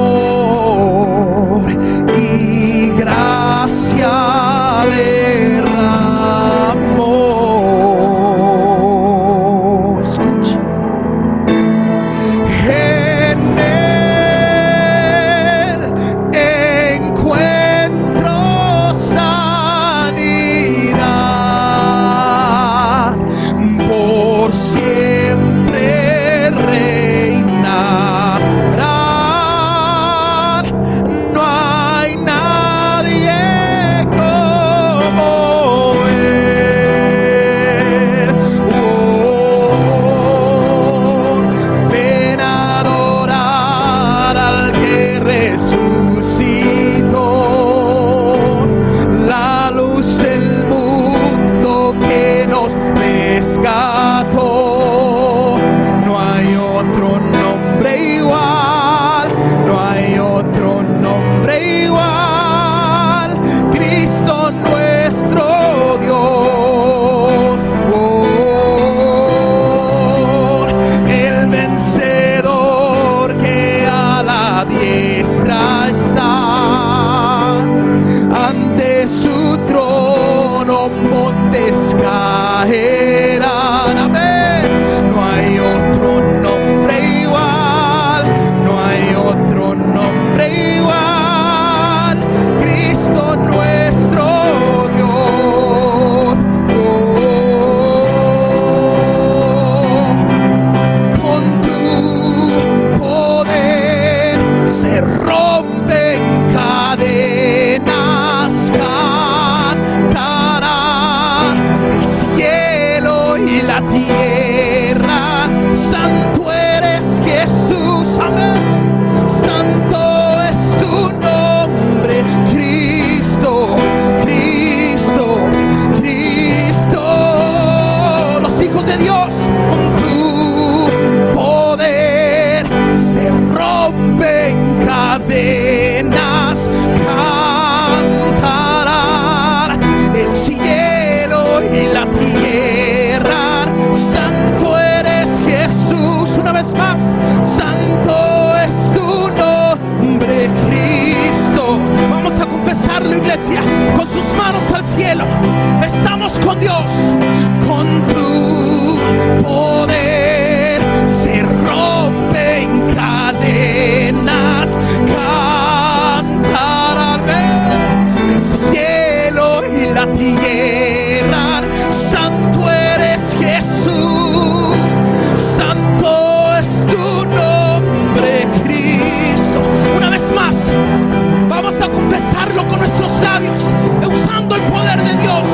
vez más. Santo es tu nombre, Cristo. Vamos a confesarlo, iglesia, con sus manos al cielo. Estamos con Dios. Con tu poder se rompen cadenas. Cantarán el cielo y la tierra. Santo eres Jesús. Santo es tu nombre, Cristo. Una vez más, vamos a confesarlo con nuestros labios, usando el poder de Dios.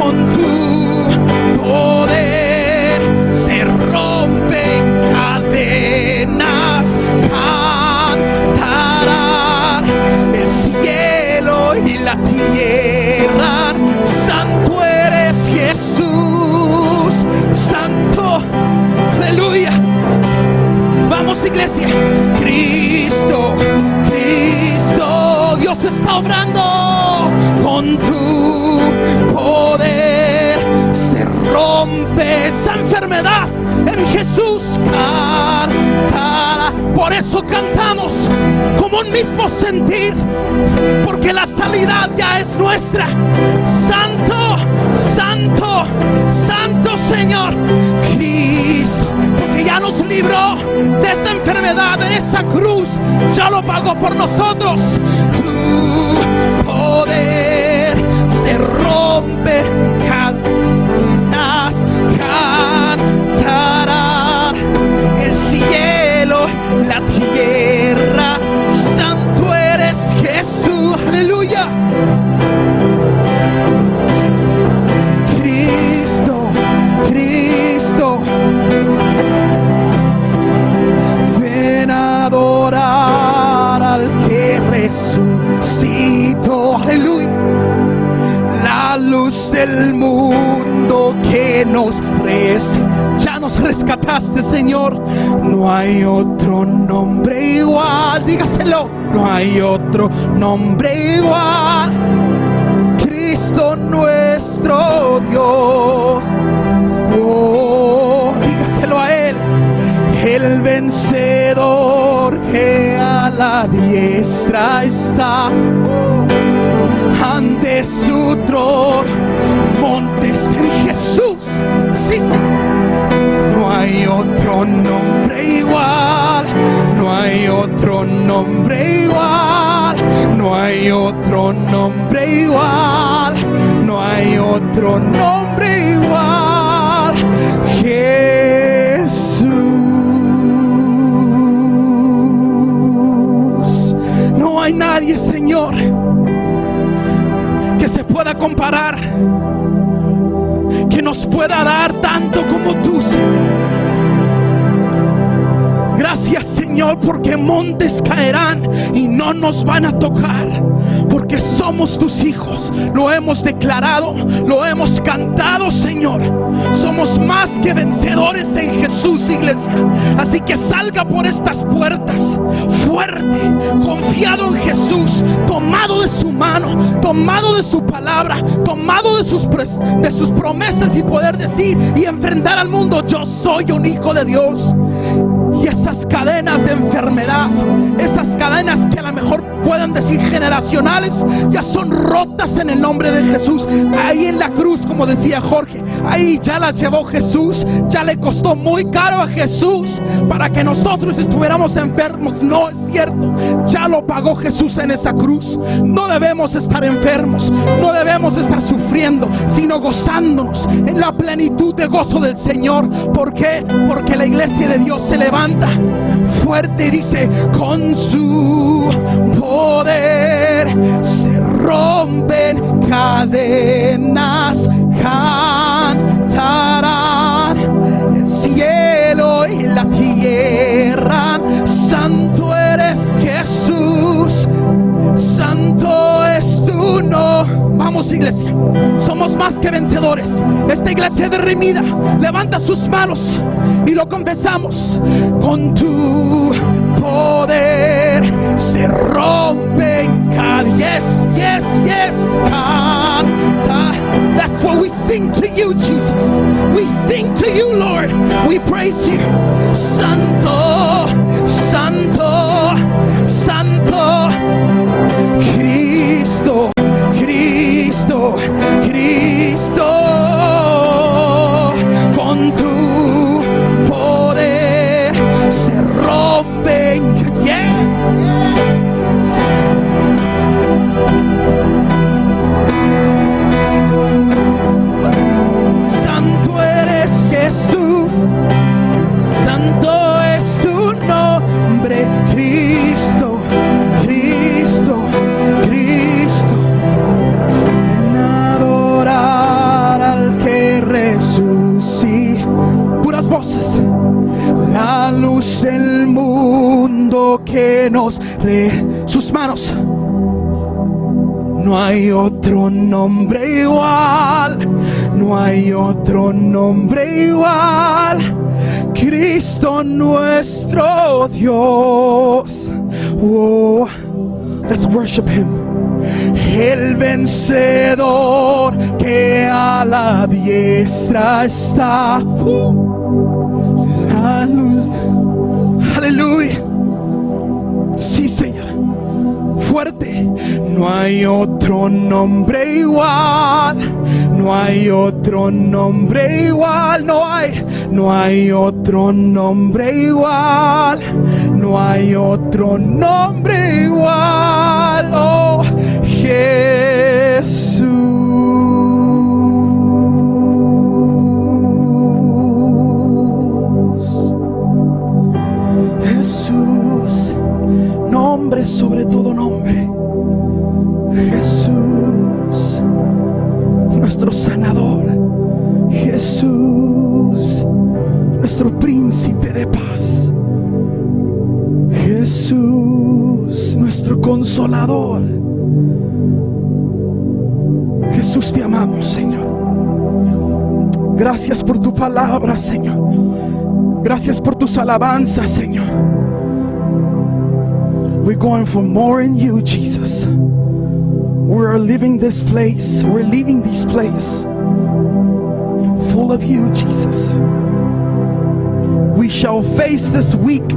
Con tu poder se rompen cadenas. Cantarán el cielo y la tierra. Santo eres Jesús. Santo, aleluya. Vamos, iglesia. Cristo, Cristo, Dios está obrando. Con tu poder se rompe esa enfermedad en Jesús. Cantará. Por eso cantamos como un mismo sentir, porque la sanidad ya es nuestra. Santo, santo, santo Señor Cristo, porque ya nos libró de esa enfermedad en esa cruz. Ya lo pagó por nosotros. Tu poder se rompe cadenas. Cantará el cielo, la tierra. Santo eres Jesús. Aleluya. Cristo, Cristo, ven a adorar al que resucitó. Aleluya. La luz del mundo que ya nos rescataste, Señor. No hay otro nombre igual. Dígaselo. No hay otro nombre igual. Cristo nuestro Dios. Oh, dígaselo a Él. El vencedor que a la diestra está. Ante su trono, montes en Jesús. Sí, sí. No hay otro nombre igual. No hay otro nombre igual. No hay otro nombre igual. No hay otro nombre igual. Jesús. No hay nadie, Señor, que se pueda comparar, que nos pueda dar tanto como tú, Señor. Gracias, Señor, porque montes caerán y no nos van a tocar, porque somos tus hijos. Lo hemos declarado, lo hemos cantado, Señor. Somos más que vencedores en Jesús, iglesia. Así que salga por estas puertas fuerte, confiado en Jesús, tomado de su mano, tomado de su palabra, tomado de sus promesas, y poder decir y enfrentar al mundo: yo soy un hijo de Dios. Y esas cadenas de enfermedad, esas cadenas que a lo mejor puedan decir generacionales, ya son rotas en el nombre de Jesús. Ahí en la cruz, como decía Jorge, ahí ya las llevó Jesús. Ya le costó muy caro a Jesús para que nosotros estuviéramos enfermos. No es cierto, ya lo pagó Jesús en esa cruz. No debemos estar enfermos, no debemos estar sufriendo, sino gozándonos en la plenitud de gozo del Señor. ¿Por qué? Porque la iglesia de Dios se levanta fuerte y dice: con su poder se rompen cadenas. Cantarán el cielo y la tierra. Santo eres Jesús. Santo es tu nombre. Vamos, iglesia. iglesia somos más que vencedores. Esta iglesia derrimida levanta sus manos y lo confesamos. Con tu poder se rompen cadenas. Yes, yes, that's what we sing to you, Jesus. We sing to you, Lord. We praise you. Santo, Santo, Santo, Cristo, Cristo, Cristo. Con tu poder se rompen. Yes. Santo eres Jesús, santo es tu nombre, Cristo, Cristo, Cristo. En adorar al que resucitó. Puras voces. La luz del mundo que nos sus manos. No hay otro nombre igual, no hay otro nombre igual. Cristo nuestro Dios. Oh, let's worship Him. El vencedor que a la diestra está. La luz. Aleluya. Sí, Señor. Fuerte. No hay otro nombre igual, no hay otro nombre igual, no hay otro nombre igual, no hay otro nombre igual. Oh, Jesús, Jesús, nombre sobre todo nombre. Jesús, nuestro sanador. Jesús, nuestro príncipe de paz. Jesús, nuestro consolador. Jesús, te amamos, Señor. Gracias por tu palabra, Señor. Gracias por tus alabanzas, Señor. We're going for more in you, Jesus. We're leaving this place. We're leaving this place full of you, Jesus. We shall face this week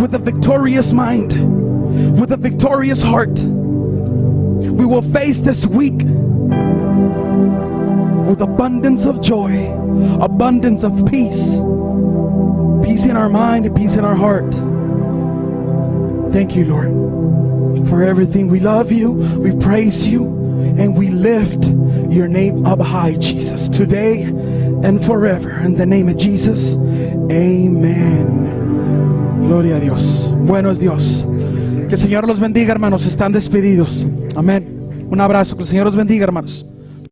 with a victorious mind, with a victorious heart. We will face this week with abundance of joy, abundance of peace, peace in our mind and peace in our heart. Thank you, Lord, for everything. We love you, we praise you, and we lift your name up high, Jesus, today and forever. In the name of Jesus, amen. Gloria a Dios. Bueno es Dios. Que el Señor los bendiga, hermanos. Están despedidos. Amén. Un abrazo. Que el Señor los bendiga, hermanos.